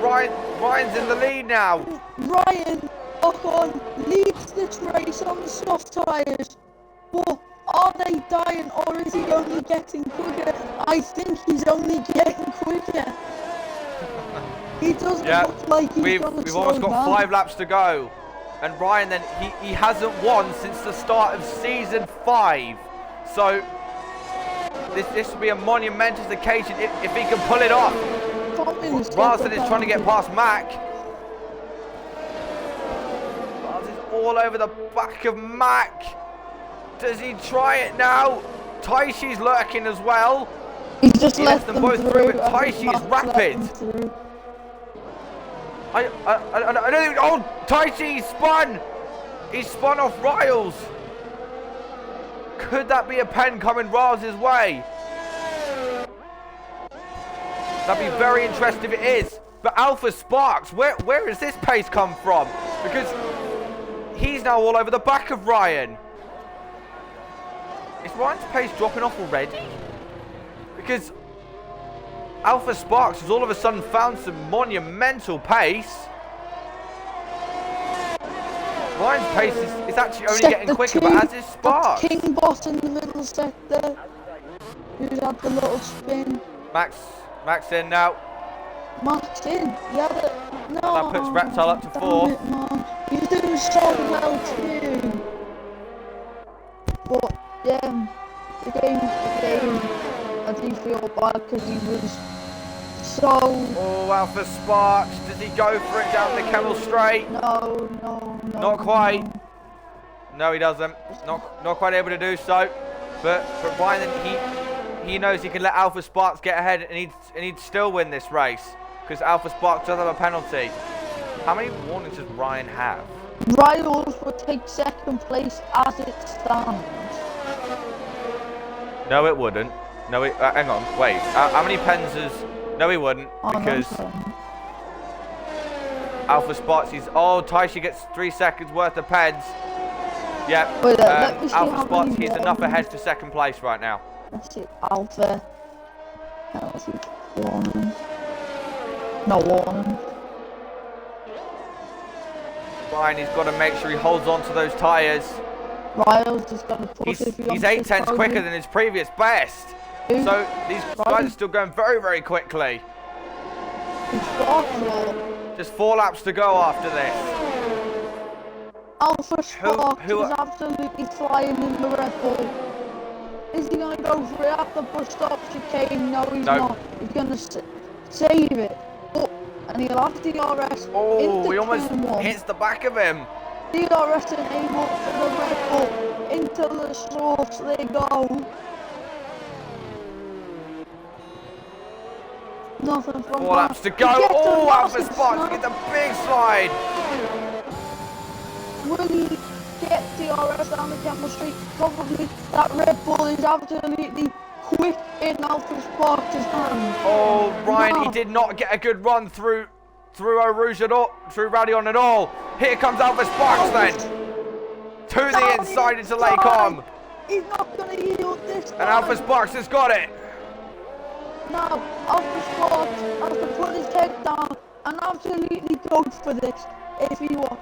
Ryan's in the lead now. Ryan, Ocon, leads this race on the soft tyres. But are they dying or is he only getting quicker? I think he's only getting quicker. He doesn't look like he's going to We've almost got 5 laps to go. And Ryan then, he hasn't won since the start of season 5. So this will be a monumentous occasion if he can pull it off. Rather than trying to get past Mac. Bars is all over the back of Mac. Does he try it now? Taishi's lurking as well. He's just left them both through, but Taishi is rapid. I don't think. Oh, Taichi spun! He spun off Riles. Could that be a pen coming Riles' way? That'd be very interesting if it is. But Alpha Sparks, where has this pace come from? Because he's now all over the back of Ryan. Is Ryan's pace dropping off already? Because Alpha Sparks has all of a sudden found some monumental pace. Ryan's pace is actually only getting quicker, but as is Sparks. King Boss in the middle sector, who's had the little spin. Max in now. Max in, no. That puts Reptile up to 4. He's doing so well too. But the game's the game. I do feel bad because he was so... Oh, Alpha Sparks. Does he go for it down the Camel Straight? No. Not quite. No, he doesn't. Not quite able to do so. But Ryan, he knows he can let Alpha Sparks get ahead and he'd still win this race. Because Alpha Sparks does have a penalty. How many warnings does Ryan have? Riles would take second place as it stands. No, it wouldn't. No, hang on, wait. How many pens is... No, he wouldn't, because... Alpha Sparks, Taishi gets 3 seconds worth of pens. Yep, wait, let me see Alpha Sparks, he's enough ahead for second place right now. Let's see, Alpha. Let's see, warning. No warning. Ryan, he's got to make sure he holds on to those tyres. Riles just got to push. He's 8 tenths quicker than his previous best. So these guys are still going very, very quickly. Just 4 laps to go after this. Alpha Sparks is absolutely flying in the Red Bull. Is he going to go for it at the bus stop chicane? No, he's not. He's going to save it. And he'll have DRS. Oh, he almost hits the back of him. DRS enabled for the Red Bull. Into the source they go. Nothing from 4 laps to go. Oh, Alpha Sparks gets a big slide. Will he get DRS down the Camel Street? Probably. That Red Bull is absolutely quick in Alpha Sparks' hand. Oh, Ryan, he did not get a good run through Eau Rouge at all, through Radion at all. Here comes Alpha Sparks then. To the inside into Lacom. He's not going to yield this time. And Alpha Sparks has got it. Now, Alpha Sparks has to put his head down and absolutely go for this if he wants.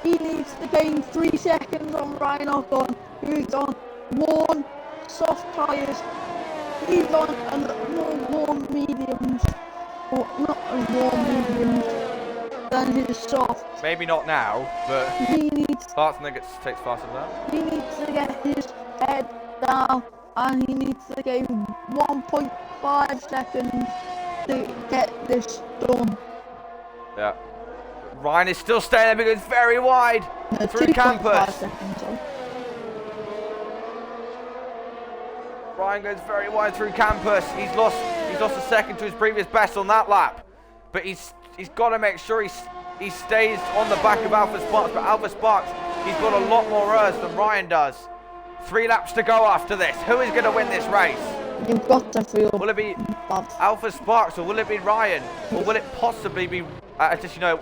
He needs to gain 3 seconds on Ryan Ocon, who's on worn soft tyres. He's on more warm mediums, or not as warm mediums than his soft. Maybe not now, but he needs. Clarkson takes faster than that. He needs to get his head down, and he needs to gain 1.5 seconds to get this done. Yeah. Ryan is still staying there because it's very wide through campus. Ryan goes very wide through campus. He's lost a second to his previous best on that lap, but he's got to make sure he stays on the back of Alpha Sparks. But Alpha Sparks, he's got a lot more ERS than Ryan does. 3 laps to go after this. Who is going to win this race? You've got to feel Will it be bad. Alpha Sparks or will it be Ryan? Or will it possibly be, just, you know,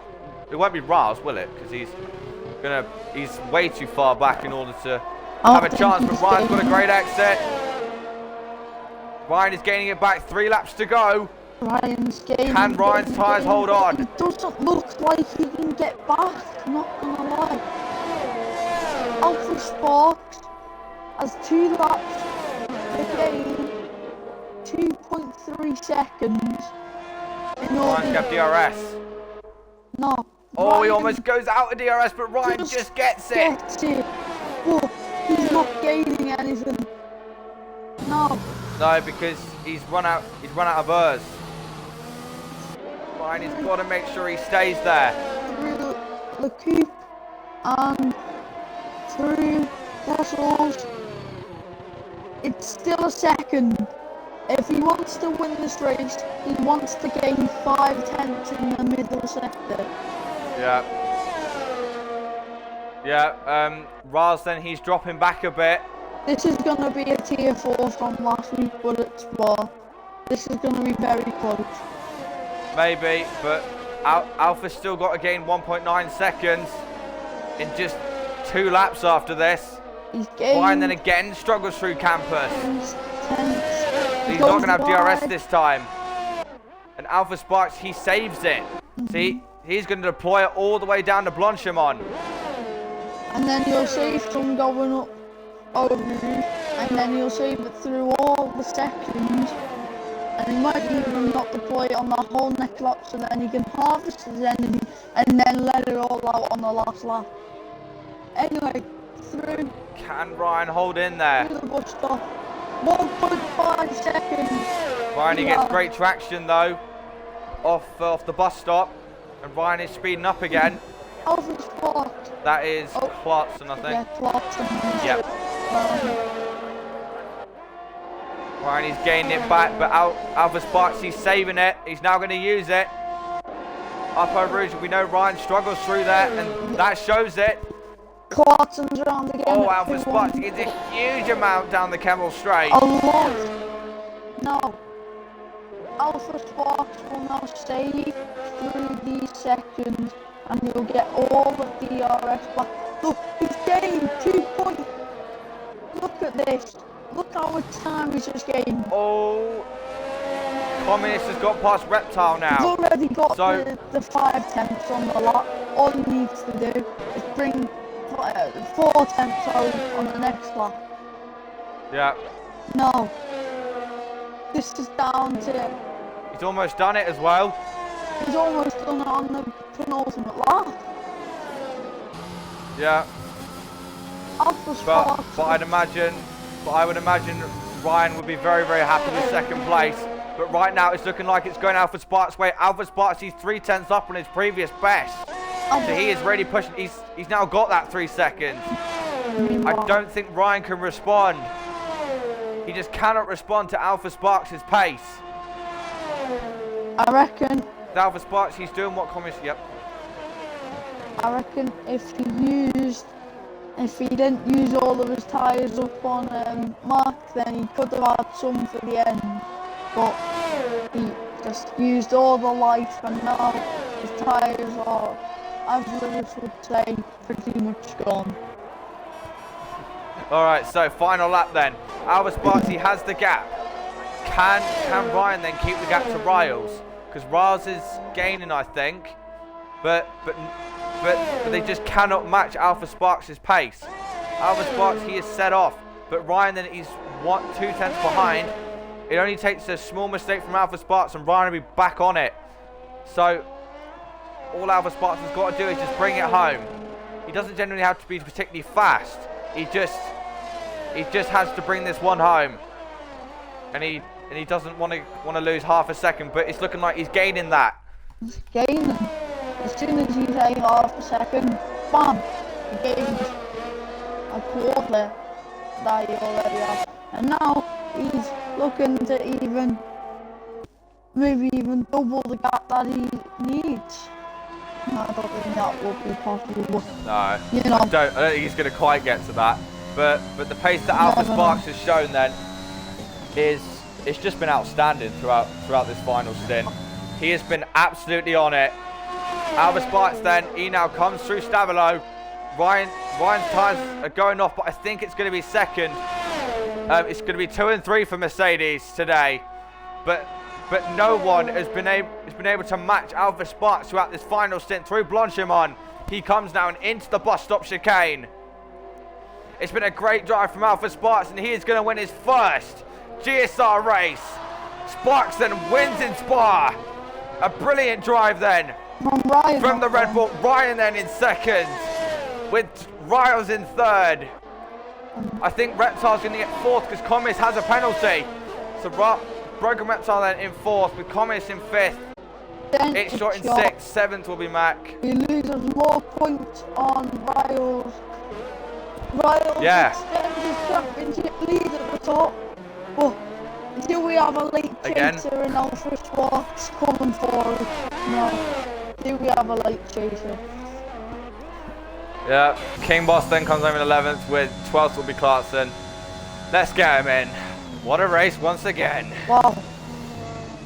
it won't be Riles, will it? Because he's way too far back in order to have a chance, but Ryan's got a great exit. Ryan is gaining it back, 3 laps to go. Ryan's gaining. Can Ryan's tyres hold on? It doesn't look like he can get back, I'm not gonna lie. Alpha Sparks has 2 laps to gain 2.3 seconds. Ryan's got DRS. No. Oh, Ryan he almost goes out of DRS, but Ryan just gets it. But he's not gaining anything. No. No, because he's run out of Urs. Ryan has got to make sure he stays there. Through the coupe and through Brussels, it's still a second. If he wants to win this race, he wants to gain 5 tenths in the middle sector. Yeah. Yeah, Raz then he's dropping back a bit. This is going to be a tier 4 from last week, but it's well. This is going to be very close. Maybe, but Alpha's still got to gain 1.9 seconds in just 2 laps after this. He's gained. Ryan then again struggles through campus. He's not going to have DRS this time. And Alpha Sparks, he saves it. See, he's going to deploy it all the way down to Blanchimont. And then you'll save from going up over, and then you'll save it through all the sections. And he might even not deploy it on that whole next lap, so then he can harvest his energy and then let it all out on the last lap. Anyway, through. Can Ryan hold in there? Through the bus stop. 1.5 seconds. Ryan, he gets great traction though, off the bus stop, and Ryan is speeding up again. Alpha Sparks. That is Clarkson, I think. Yeah, Clarkson. Yep. Ryan, he's gaining it back, but Alpha Sparks, he's saving it. He's now going to use it. Up over Rouge, we know Ryan struggles through there, and that shows it. Clarkson's around again. Oh, Alpha Sparks, he gets a huge amount down the Camel Straight. A lot. No. Alpha Sparks will now save through these sections, and he'll get all the DRS back. Look, he's gained 2 points. Look at this. Look how much time he's just gained. Oh, Communist has got past Reptile now. He's already got the 5 tenths on the lap. All he needs to do is bring 4 tenths out on the next lap. Yeah. No. This is down to... He's almost done it as well. He's almost done it on the penultimate lap. Yeah. Alpha Sparks. But I would imagine Ryan would be very, very happy with 2nd place. But right now it's looking like it's going Alpha Sparks' way. Alpha Sparks, he's 3 tenths up on his previous best. So he is really pushing. He's now got that 3 seconds. I don't think Ryan can respond. He just cannot respond to Alpha Sparks' pace. I reckon. Alpha Sparks, he's doing what Communist. Yep. I reckon if he didn't use all of his tyres up on Mark, then he could have had some for the end. But he just used all the life, and now his tyres are, as Lewis would say, pretty much gone. Alright, so final lap then. Alpha Sparks, he has the gap. Can Ryan then keep the gap to Riles? Because Riles is gaining, I think. But they just cannot match Alpha Sparks' pace. Alpha Sparks, he is set off. But Ryan then, he's 2 tenths behind. It only takes a small mistake from Alpha Sparks and Ryan will be back on it. So, all Alpha Sparks has got to do is just bring it home. He doesn't generally have to be particularly fast. He just has to bring this one home. And he doesn't want to lose half a second, but it's looking like he's gaining that. He's gaining. As soon as you say half a second, bam, he gains a quarter that he already has. And now he's looking to maybe even double the gap that he needs. No, I don't think that would be possible. No, you know, I don't think he's going to quite get to that. But the pace that Alpha Sparks has shown then is it's just been outstanding throughout this final stint. He has been absolutely on it. Alpha Sparks then, he now comes through Stavilo. Ryan's times are going off, but I think it's going to be second. It's going to be 2 and 3 for Mercedes today. But no one has been able to match Alpha Sparks throughout this final stint through Blanchimont. He comes down into the bus stop chicane. It's been a great drive from Alpha Sparks, and he is going to win his first GSR race. Sparks then wins in Spa. A brilliant drive then from the Red Bull. Ryan then in second, with Riles in third. I think Reptile's going to get fourth because Commis has a penalty. So Broken Reptile then in fourth with Commis in fifth. It's short in sixth. Seventh will be Mac. He loses more points on Riles. Riles extends his championship lead at the top. But do we have a late chaser in Alpha Sparks coming forward? No. Do we have a late chaser? Yeah, King Boss then comes home in 11th with 12th will be Clarkson. Let's get him in. What a race once again. Wow.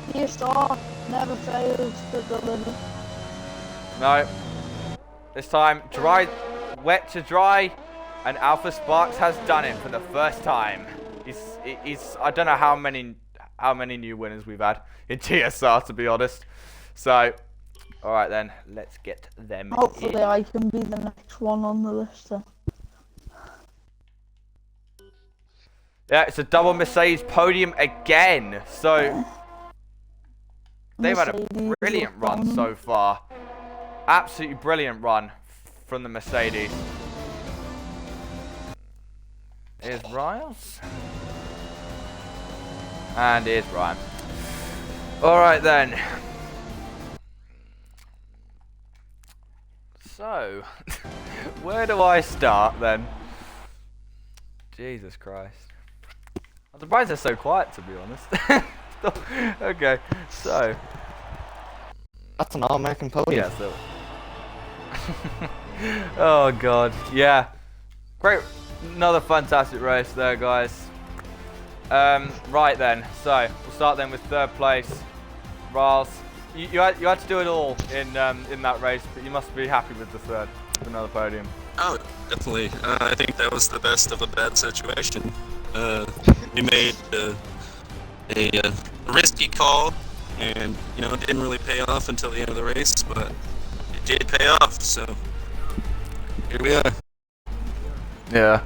GSR never fails to deliver. No. This time, wet to dry, and Alpha Sparks has done it for the first time. He's I don't know how many new winners we've had in GSR, to be honest. So, all right then, let's get them Hopefully in. I can be the next one on the list then. Yeah, it's a double Mercedes podium again. So, they've had a brilliant run so far. Absolutely brilliant run from the Mercedes. Here's Riles. And here's Ryan. Alright then. So, where do I start then? Jesus Christ. I'm surprised they're so quiet, to be honest. Okay, so. That's an all-American podium. Yeah, so. Oh god, yeah. Great, another fantastic race there, guys. Right then, so we'll start then with third place. Riles, you had to do it all in that race, but you must be happy with the third, with another podium. Oh, definitely. I think that was the best of a bad situation. We made a risky call, and it didn't really pay off until the end of the race, but it did pay off. So here we are. Yeah,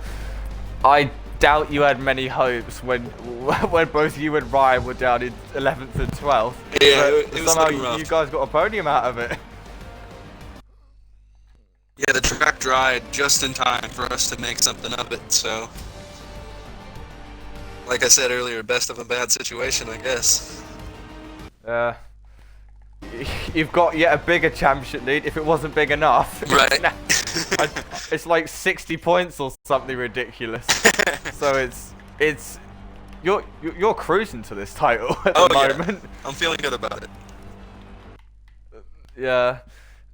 I doubt you had many hopes when both you and Ryan were down in 11th and 12th. Yeah, it was somehow looking rough. you guys got a podium out of it. Yeah, the track dried just in time for us to make something of it. So, like I said earlier, best of a bad situation, I guess. You've got yet a bigger championship lead. If it wasn't big enough, Right. it's like 60 points or something ridiculous. So you're cruising to this title at the moment. Yeah. I'm feeling good about it. Yeah.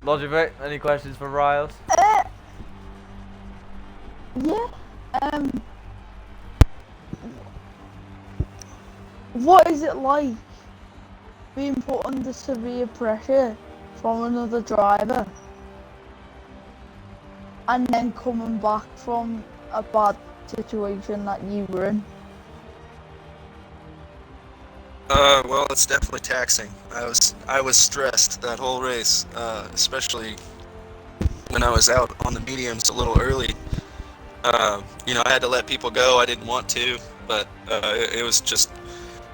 Logivic, any questions for Riles? Yeah. What is it like being put under severe pressure from another driver and then coming back from a bad situation that you were in? Well, it's definitely taxing. I was stressed that whole race, especially when I was out on the mediums a little early. I had to let people go. I didn't want to, but it was just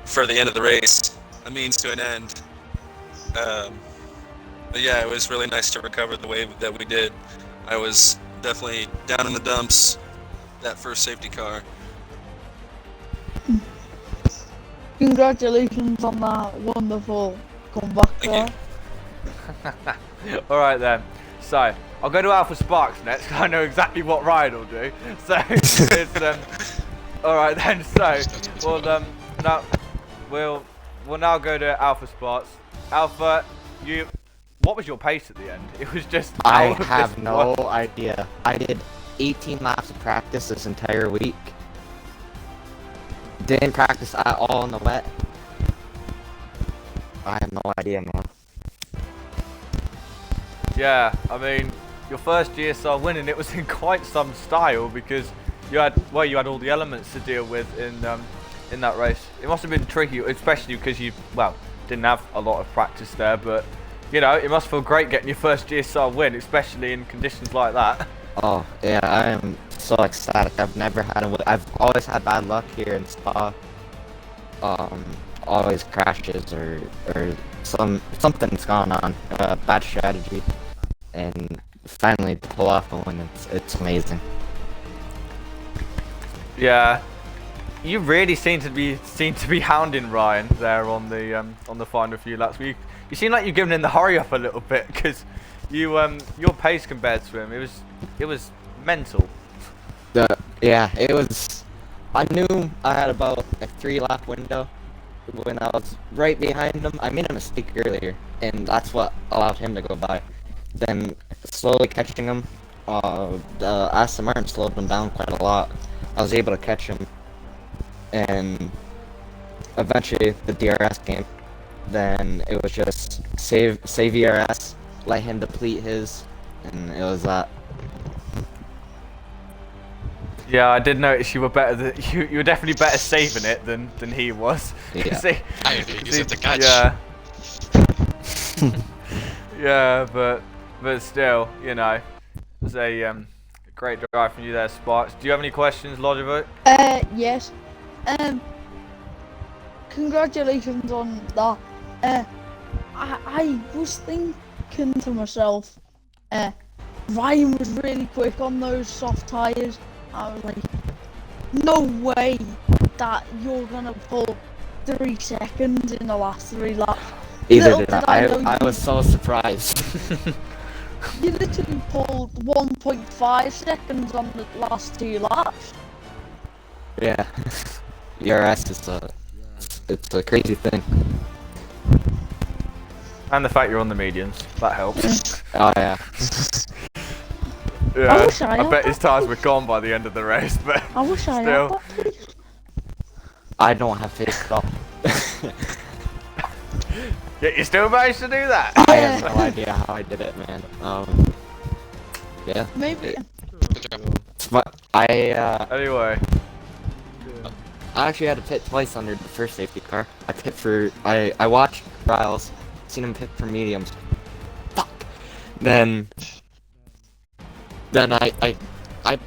for the end of the race, a means to an end. But yeah, it was really nice to recover the way that we did. I was definitely down in the dumps that first safety car. Congratulations on that wonderful comeback there. Thank Alright then. So, I'll go to Alpha Sparks next, 'cause I know exactly what Ryan will do. So, it's, alright then, so, we'll now go to Alpha Sparks. Alpha, what was your pace at the end? It was just I out of have this no world. idea. I did 18 laps of practice this entire week. didn't practice at all in the wet. I have no idea, man. Yeah, I mean, your first GSR win, and it was in quite some style because you had all the elements to deal with in that race. It must have been tricky, especially because you didn't have a lot of practice there. But you know, it must feel great getting your first GSR win, especially in conditions like that. Oh yeah, I am so ecstatic. I've never had I've always had bad luck here in Spa. Always crashes or something's gone on. Bad strategy, and finally to pull off a win, it's amazing. Yeah, you really seem to be hounding Ryan there on the final few laps. You seem like you've given him the hurry up a little bit because your pace compared to him, it was mental. Yeah, it was. I knew I had about a 3-lap window when I was right behind him. I made a mistake earlier, and that's what allowed him to go by. Then slowly catching him, the Aston Martin slowed him down quite a lot. I was able to catch him, and eventually the DRS came. Then it was just save ERS, let him deplete his, and it was that. Yeah, I did notice you were better. You were definitely better saving it than he was. Yeah. I didn't use it to catch. Yeah. Yeah, but still, you know, it was a great drive from you there, Sparks. Do you have any questions, Logivo? Yes. Congratulations on that. I was thinking to myself, Ryan was really quick on those soft tires. I was like, no way that you're gonna pull 3 seconds in the last 3 laps. Either did I was so surprised. You literally pulled 1.5 seconds on the last 2 laps. Yeah, ERS is it's a crazy thing. And the fact you're on the mediums, that helps. Oh yeah. Yeah, I wish I I had bet that. his tires were gone by the end of the race, but I wish I still. had that, please. I don't have face at all. Yeah, you still managed to do that? I have no idea how I did it, man. Yeah. Maybe. But I Anyway. actually had to pit twice under the first safety car. I watched Riles, seen him pit for mediums. Fuck. Then I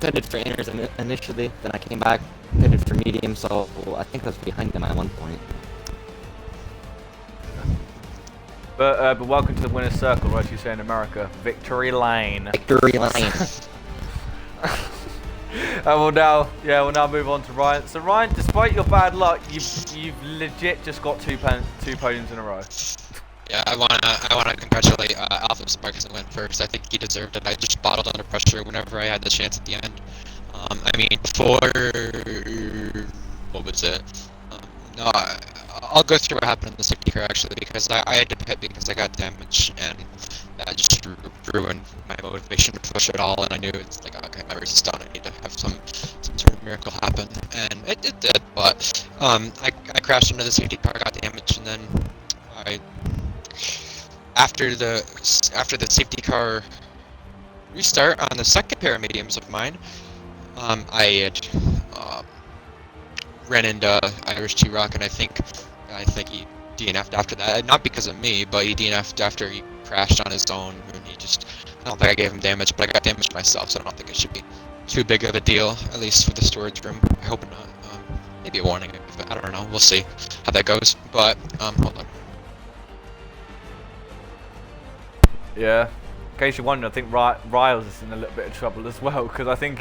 pitted for inners initially. Then I came back, pitted for mediums. So I think I was behind him at one point. But welcome to the winner's circle, right? You say in America, victory lane. Victory lane. And we'll now move on to Ryan. So Ryan, despite your bad luck, you've legit just got two podiums in a row. Yeah, I wanna congratulate Alpha Sparks and went first. I think he deserved it. I just bottled under pressure whenever I had the chance at the end. I mean, what was it? No, I'll go through what happened in the safety car actually, because I had to pit because I got damaged, and that just ruined my motivation to push it all. And I knew it's like, okay, my race is done. I need to have some sort of miracle happen, and it did. But I crashed into the safety car, got damaged, and then after the safety car restart on the second pair of mediums of mine, I had ran into Irish T-Rock, and I think he DNF'd after that. Not because of me, but he DNF'd after he crashed on his own, and I don't think I gave him damage, but I got damaged myself, so I don't think it should be too big of a deal, at least for the storage room. I hope not. Maybe a warning, I don't know, we'll see how that goes, but, hold on. Yeah. In case you're wondering, I think Riles is in a little bit of trouble as well, because I think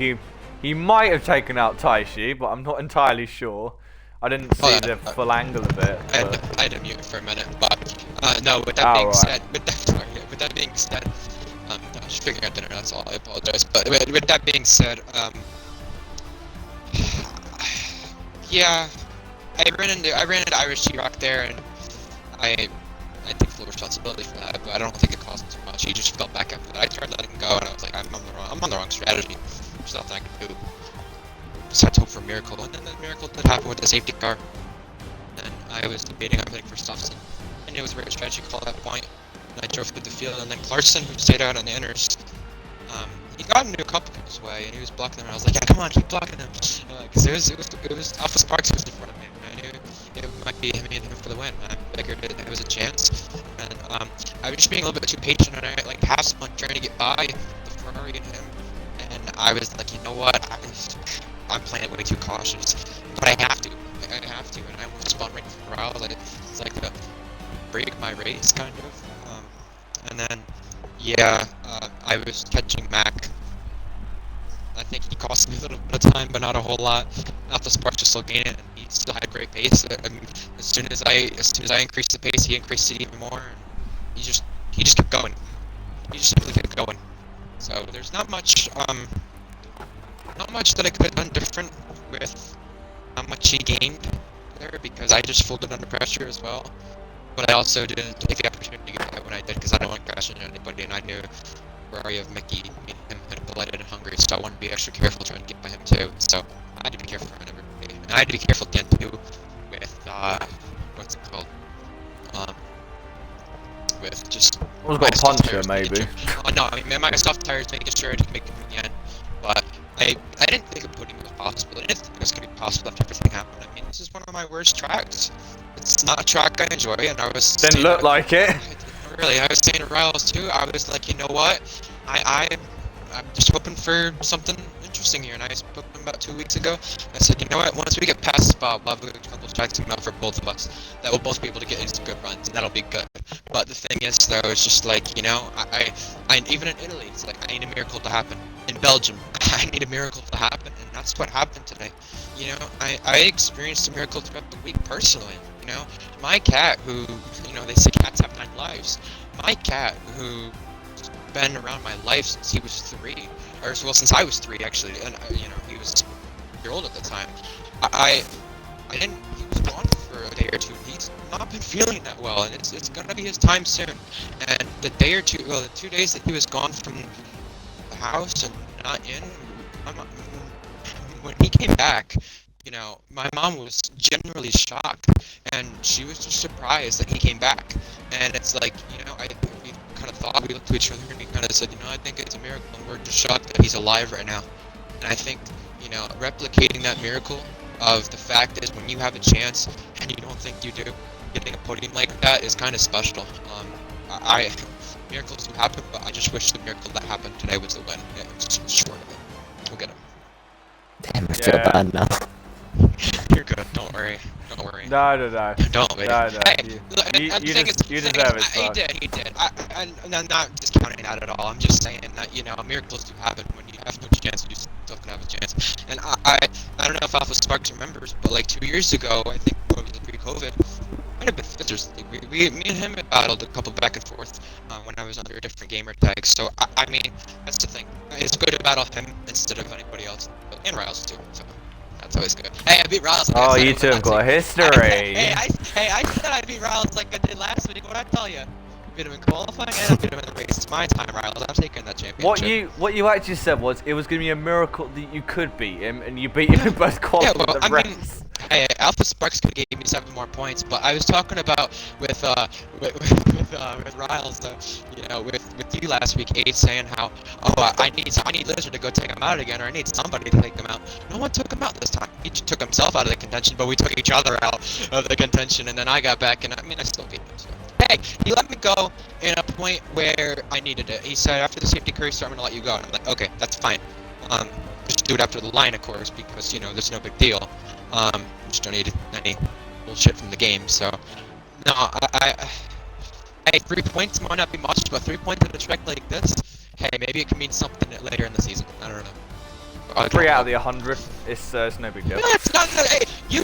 he might have taken out Taishi, but I'm not entirely sure. I didn't see the full angle of it. I had to mute it for a minute, but no. With that being said, with that being said, I was just figuring out dinner. That's all. I apologize. But with that being said, yeah, I ran into Irish T-Rock there, and I take full responsibility for that. But I don't think it cost him too much. He just fell back after that. I tried letting him go, and I was like, I'm on the wrong strategy. There's nothing I can do. just had to hope for a miracle, and then the miracle did happen with the safety car. And I was debating on putting for Stuffson, and it was a very strategy call at that point. And I drove through the field, and then Clarkson, who stayed out on the inners, he got into a couple people's way, and he was blocking them. And I was like, yeah, come on, keep blocking them, because it was Alpha Sparks who was in front of me. I knew it might be him and him for the win. I figured there was a chance, and I was just being a little bit too patient, and I like half spun trying to get by the Ferrari and him, and I was like, you know what, I'm playing it way too cautious, but I have to, and I almost spun right for Riles. It's like to break my race, kind of, and then. Yeah, I was catching Mac. I think he cost me a little bit of time, but not a whole lot. Alpha Sparks just still gained it, and he still had great pace. I mean, as soon as I increased the pace, he increased it even more. And he just kept going. He just simply kept going. So there's not much that I could have done different with how much he gained there, because I just folded under pressure as well. But I also didn't take the opportunity to get that when I did, because I don't want to crash into anybody, and I knew Ferrari of Mickey, me and him had collided in Hungary, so I wanted to be extra careful trying to get by him too. So I had to be careful around everybody, and I had to be careful again too with what's it called? With just. I was got a puncher maybe. Oh no, I mean my soft tires making sure to make it in the end, but I didn't think a podium was possible. I didn't think it was going to be possible after everything happened. I mean, this is one of my worst tracks. It's not a track I enjoy, and I was. Didn't look like it. Really, I was saying to Riles too. I was like, you know what? I'm just hoping for something interesting here, and I spoke to him about 2 weeks ago. I said, you know what? Once we get past this spot, we'll have a couple of tracks coming out for both of us that we'll both be able to get into some good runs, and that'll be good. But the thing is, though, it's just like, you know, I even in Italy, it's like I need a miracle to happen. In Belgium, I need a miracle to happen, and that's what happened today. You know, I experienced a miracle throughout the week personally. You know, my cat, who, you know, they say cats have 9 lives. My cat, who's been around my life since he was 3, or well, since I was 3 actually, and you know, he was a year old at the time. I didn't. He was gone for a day or two. He's not been feeling that well, and it's gonna be his time soon. And the day or two, well, the 2 days that he was gone from the house and not in, when he came back. You know, my mom was generally shocked, and she was just surprised that he came back. And it's like, you know, we kind of thought, we looked to each other and we kind of said, you know, I think it's a miracle, and we're just shocked that he's alive right now. And I think, you know, replicating that miracle of the fact is when you have a chance and you don't think you do, getting a podium like that is kind of special. Miracles do happen, but I just wish the miracle that happened today was the win. It was just short of it. We'll get him. Damn, I feel bad now. You're good. Don't worry. Don't worry. No. Don't worry. No. Hey, You deserve it, He did. I'm not discounting that at all. I'm just saying that, you know, miracles do happen when you have no chance. You still can have a chance. And I don't know if Alpha Sparks remembers, but like 2 years ago, I think pre-COVID, might have been Fizzers League. Me and him had battled a couple back and forth when I was under a different gamer tag. So I mean, that's the thing. It's good to battle him instead of anybody else, and Riles too. So. That's always good. Hey, I beat Riles. Like oh, you two have got history. I said I beat Riles like I did last week. What'd I tell you? I beat him in qualifying and I beat him in the race. It's my time, Riles. I'm taking that championship. What you actually said was it was going to be a miracle that you could beat him, and you beat him in both qualifying and the race. Hey, Alpha Sparks could have gave me 7 more points, but I was talking about with Riles, you know, with you last week, Ace saying how, I need Lizard to go take him out again, or I need somebody to take him out. No one took him out this time. He took himself out of the contention, but we took each other out of the contention, and then I got back, and I mean, I still beat him. So. Hey, he let me go in a point where I needed it. He said, after the safety car restart, I'm gonna let you go. And I'm like, okay, that's fine. Just do it after the line, of course, because, you know, there's no big deal. Just don't need any bullshit from the game, so. No, hey, 3 points might not be much, but 3 points at a track like this, hey, maybe it can mean something later in the season. I don't know. 3 out of the 100, it's no big deal. No, it's not that. Hey, you know,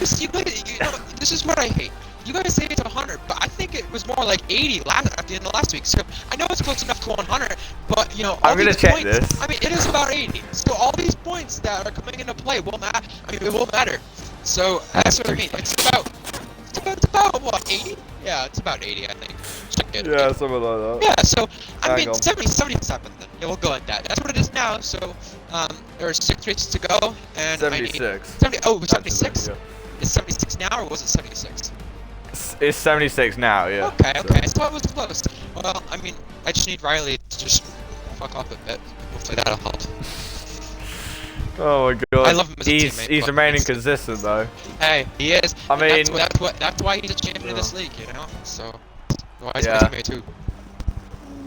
this is what I hate. You guys say it's 100, but I think it was more like 80 at the end of last week. So I know it's close enough to 100, but you know, all I'm gonna these check points, this. I mean, it is about 80. So all these points that are coming into play will matter. I mean, it will matter. So that's what I mean. It's about it's about what, 80? Yeah, it's about 80, I think. Check it. Yeah, something like that. Yeah, so I Hang mean, on. 77 then. Yeah, we'll go with that. That's what it is now. So there are 6 races to go, and I need 76. 70. Oh, 76. Actually, Is 76 now, or was it 76? yeah. It's 76 now, yeah. Okay, okay. So it was close. Well, I mean, I just need Riley to just fuck off a bit. Hopefully that'll help. Oh my god. I love him as a teammate, He's but remaining it's- consistent though. Hey, he is. I and mean- that's why he's a champion of this league, you know. So why is Yeah. my teammate too?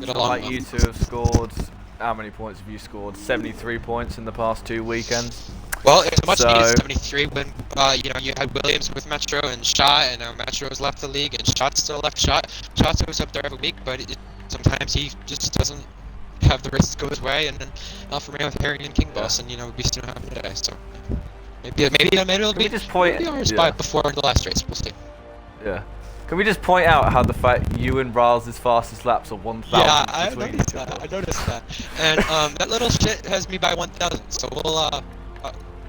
Get along Like well. you two have scored. How many points have you scored? 73 points in the past 2 weekends. Well, it's a much needed So- 73 when you know you had Williams with Metro and Shot, and now Metro's left the league, and Shot's still left. Shot goes up there every week, but sometimes he just doesn't have the races go his way, and then Alfa Romeo with Harry and King Boss, and you know we still have him today. So maybe it'll Can be we just point? maybe ours Yeah. by before the last race. We'll see. Yeah. Can we just point out how the fact you and Riles' fastest laps are 1,000 Yeah, I between noticed each that. other? I noticed that. And that little shit has me by 1,000. So we'll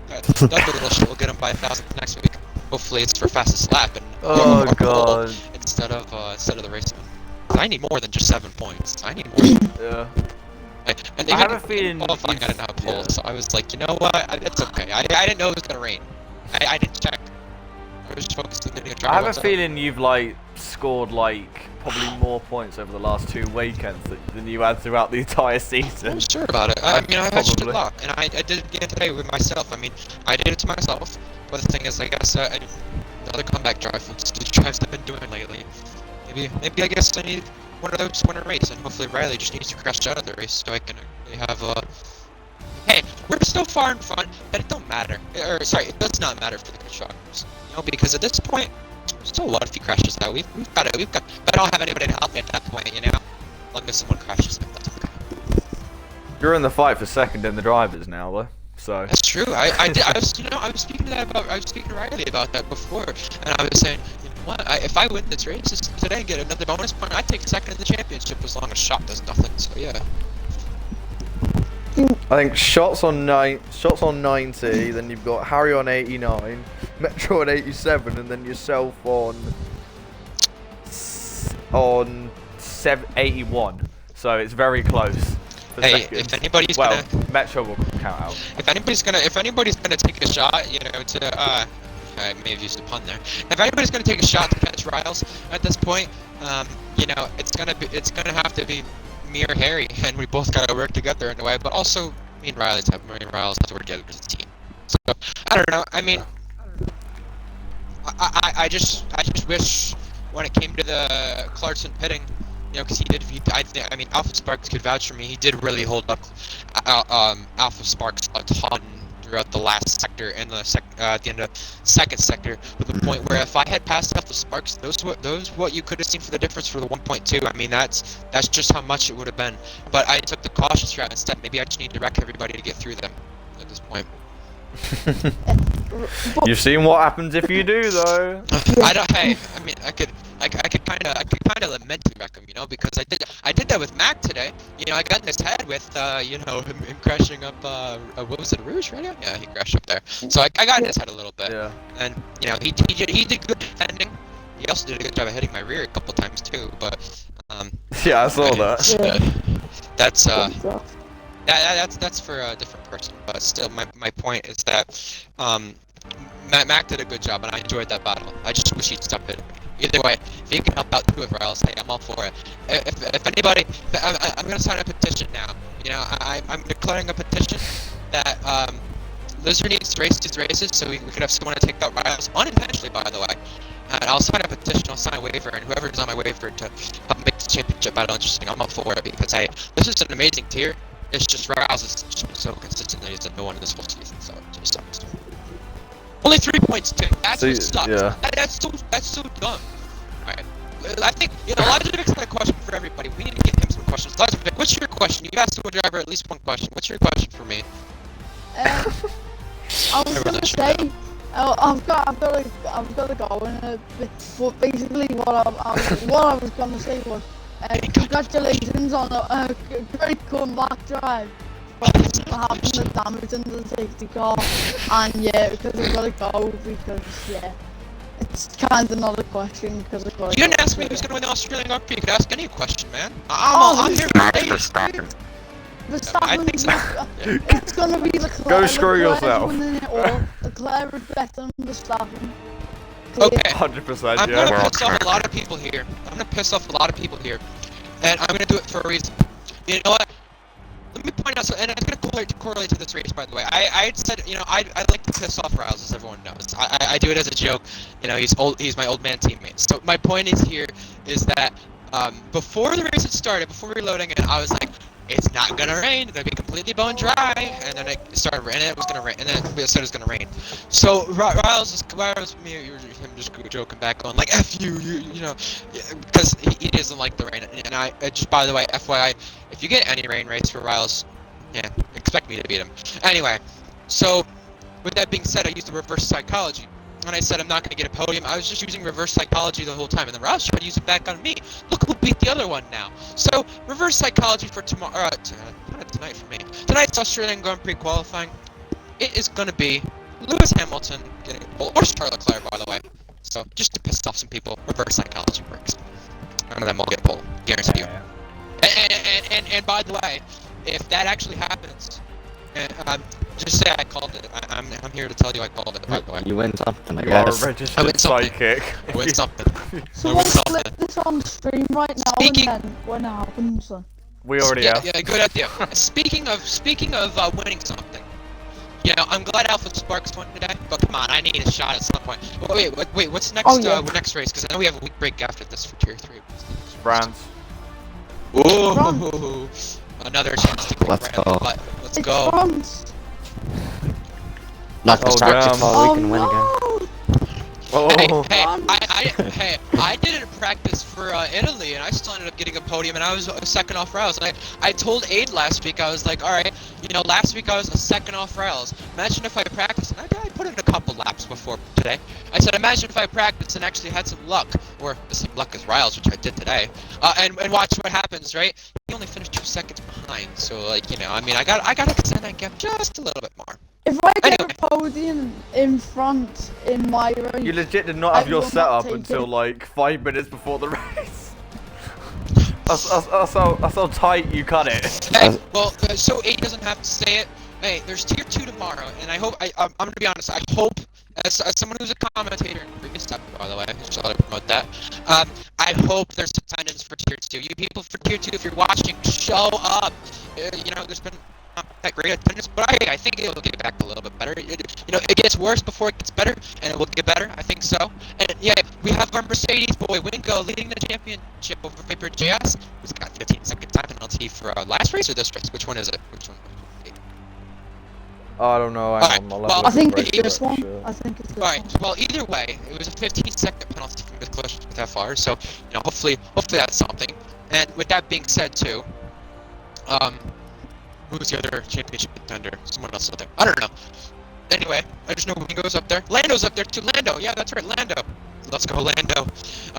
that little shit will get him by 1,000 next week. Hopefully it's for fastest lap and Oh or pole god. instead of the race win. 'Cause I need more than just 7 points. I need more. Yeah. And I even have a in feeling qualifying, I you've- didn't have a pole, yeah. so I was like, you know what? It's okay. I didn't know it was gonna rain. I didn't check. I was just focused on getting a driver. I have a feeling you've like scored like probably more points over the last 2 weekends than you had throughout the entire I'm season. sure about it. I mean, I've had shit Probably. luck, and I did it again today with myself. I mean, I did it to myself, but the thing is, I guess another comeback drive from the drives I've been doing lately. Maybe I guess I need one of those to win a race, and hopefully Riley just needs to crash out of the race so I can actually have Hey, we're so far in front that it don't matter. Or sorry, it does not matter for the constructors. You know, because at this point, so what if he crashes out? We've got it. But I don't have anybody to help me at that point, you know. As long as someone crashes out, that's okay. You're in the fight for second in the drivers now, though. So. That's true. I was speaking to Riley about that before, and I was saying, you know what? If I win this race today and get another bonus point, I'd take second in the championship as long as Shot does nothing. So yeah. I think shots on 90, then you've got Harry on 89, Metro on 87, and then yourself on 81. So it's very close. For Hey, second. if anybody's well, gonna Metro will count out. if anybody's gonna take a shot, you know, to I may have used a pun there. If anybody's gonna take a shot to catch Riles at this point, you know, it's gonna have to be me or Harry, and we both gotta work together in a way. But also, me and Riles have to work together as a team. So I don't know. I mean, I just wish when it came to the Clarkson pitting, you know, because I mean, Alpha Sparks could vouch for me. He did really hold up Alpha Sparks a ton throughout the last sector and at the end of second sector, to the point where if I had passed Alpha Sparks, those what you could have seen for the difference for the 1.2. I mean, that's just how much it would have been. But I took the cautious route instead. Maybe I just need to wreck everybody to get through them at this point. You've seen what happens if you do, though. Hey, I mean, I could kind of lament to wreck him, you know, because I did that with Mac today. You know, I got in his head with, you know, him crashing up, what was it, Rouge Radio? Yeah, he crashed up there. So I got in his head a little bit. Yeah. And, you know, he did good defending. He also did a good job of hitting my rear a couple times too, but, Yeah, I saw that. that's that's for a different person. But still, my point is that, Mac did a good job, and I enjoyed that battle. I just wish he'd stop hitting me. Either way, if he can help out too with Riles, hey, I'm all for it. If anybody, I'm gonna sign a petition now. You know, I'm declaring a petition that Lizard needs to race these races so we could have someone to take out Riles unintentionally, by the way. And I'll sign a petition, I'll sign a waiver, and whoever's on my waiver to help make the championship battle interesting, I'm all for it, because this is an amazing tier. It's just Riles is just so consistent that he's done no one in this whole season, so it just sucks. Only 3 points too. That's So, what sucks. yeah. That's so dumb. Alright. I think, you know, Logic's got a question for everybody. We need to give him some questions. Logic, what's your question? You asked the driver at least one question. What's your question for me? I was gonna say, I've got to go in a bit, but basically what I was gonna say was, congratulations on a great comeback drive for having the damage in the safety car, and yeah, because I've got to go because yeah. It's kind of not a question because of course. You didn't ask me who's gonna win the Australian Grand Prix. You could ask any question, man. Oh, I'm here Max for days. Verstappen. I think so. It's gonna be Leclerc. Go screw Leclerc's yourself. winning it all. Leclerc with Vettel and Verstappen. Okay. 100%, I'm yeah. gonna piss off a lot of people here. And I'm gonna do it for a reason. You know what? Let me point out, and it's gonna correlate to this race, by the way. I had said, you know, I like to piss off Riles, as everyone knows. I do it as a joke. You know, he's my old man teammate. So my point is that before the race had started, before reloading it, I was like, it's not gonna rain. It's gonna be completely bone dry. And then it started raining. It was gonna rain, and then it said it was gonna rain. So Riles, him just joking back on like F you know, because he doesn't like the rain. And I just, by the way, FYI, if you get any rain race for Riles, yeah, expect me to beat him. Anyway, so with that being said, I used the reverse psychology. And I said I'm not going to get a podium. I was just using reverse psychology the whole time. And then Riles tried to use it back on me. Look who beat the other one now. So, reverse psychology for tomorrow. Tonight for me. Tonight's Australian Grand Prix qualifying. It is going to be Lewis Hamilton getting a pole. Or Charles Leclerc, by the way. So, just to piss off some people, reverse psychology works. None of them will get a pole. Guarantee you. And by the way, if that actually happens, just say I called it. I'm here to tell you I called it, by the way. You win something, I You are a guess. I registered win something. psychic. I win something. So I we'll win something. flip this on stream right now Speaking- and then when it happens. We already yeah, have. Yeah, good idea. Speaking of winning something, you know, I'm glad Alpha Sparks won today, but come on, I need a shot at some point. Wait, what's next? Oh, yeah. Next race? Because I know we have a week break after this for Tier 3. France. Ooh, another chance to go. Let's right go. on the butt. Let's It's go. France. Not the Oh, start damn. to fall, Oh we can win again. no! Oh, Hey, I didn't practice for Italy, and I still ended up getting a podium, and I was a second off Riles. And I told Aid last week, I was like, all right, you know, last week I was a second off Riles. Imagine if I practiced, and I put in a couple laps before today. I said, imagine if I practiced and actually had some luck, or the same luck as Riles, which I did today, and watch what happens, right? He only finished 2 seconds behind, so like, you know, I mean, I got to extend that gap just a little bit more. If I get Anyway. a podium in front in my race, you legit did not have I your will not setup take until it. like 5 minutes before the race. That's how tight you cut it. Hey, well, so A doesn't have to say it. Hey, there's Tier 2 tomorrow, and I hope, I'm gonna be honest, I hope, as someone who's a commentator in the previous step, by the way, I just thought I'd promote that, I hope there's attendance for Tier 2. You people for Tier 2, if you're watching, show up. You know, there's been not that great attendance, but I think it'll get back a little bit better. You know, it gets worse before it gets better, and it will get better, I think so. And yeah, we have our Mercedes boy, Wingo, leading the championship over Vapor JS, who's got 15-second time penalty for last race or this race? Which one is it? Which one? I don't know. Alright, Hang on, well, I think race it's this one. direction. I think it's this Alright, one. well, either way, it was a 15-second penalty from the collision with FR, so, you know, hopefully that's something. And with that being said, too, who's the other championship contender? Someone else out there. I don't know. Anyway, I just know Wingo's up there. Lando's up there, too. Lando, yeah, that's right, Lando. Let's go, Lando.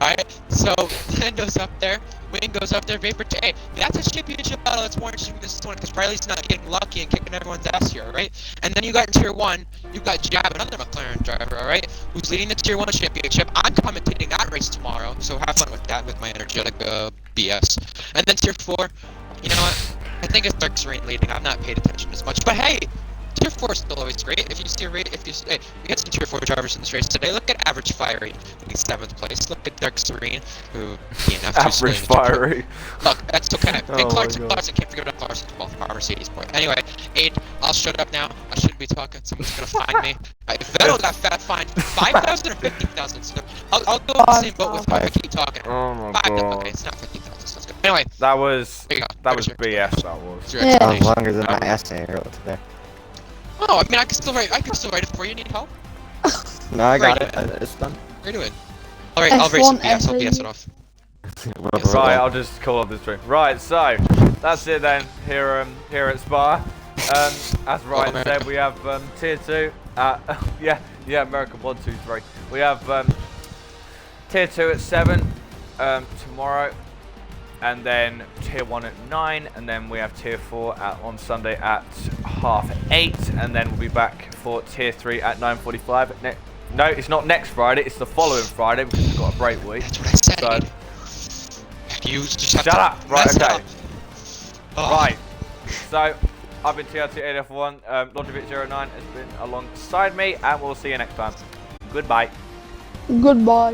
Alright, so, Lando's up there. Wingo's up there. Vapor Hey, that's a championship battle that's more interesting than this one, because Riley's not getting lucky and kicking everyone's ass here, alright? And then you got in Tier 1, you've got Jab, another McLaren driver, alright? Who's leading the Tier 1 championship. I'm commentating that race tomorrow, so have fun with that, with my energetic BS. And then Tier 4, you know what? I think it's Dark Serene leading. I've not paid attention as much, but hey! Tier 4 is still always great. If you see a rate, hey, we get some Tier 4 drivers in this race today. Look at Average Fiery, who is 7th place. Look at Dark Serene, who DNF Average fiery. Look, that's okay. Oh And my Clarkson, God. can't forget about Clarkson, well, our Mercedes boy. Anyway, Aid, I'll shut up now. I shouldn't be talking. Someone's gonna find me. Vettel got fined 5,000 or 50,000. So I'll go in the same boat with him. I keep talking. Oh my 5,000. god. Okay, it's not 50,000. So that's good. Anyway, That was there you go. that was There's your- BS. That was. there's your Yeah. That was explanation. longer than my essay I wrote today. Oh, I mean, I can still write it for you. Need help? No, I got Great. it. It's done. What are you doing? Alright, I'll race some BS. I'll BS it off. Right, I'll just call up the stream. Right, so that's it then. Here at Spa. As Ryan America. said, we have Tier 2. Yeah, America 1, 2, 3. We have Tier 2 at 7 tomorrow, and then Tier 1 at 9, and then we have Tier 4 on Sunday at 8:30, and then we'll be back for Tier 3 at 9:45. No, it's not next Friday. It's the following Friday because we've got a break week. That's what I said. So, You just have shut to up. Right. mess it Okay. up. Oh. Right. So, I've been TRT8F1. Logic09 has been alongside me, and we'll see you next time. Goodbye. Goodbye.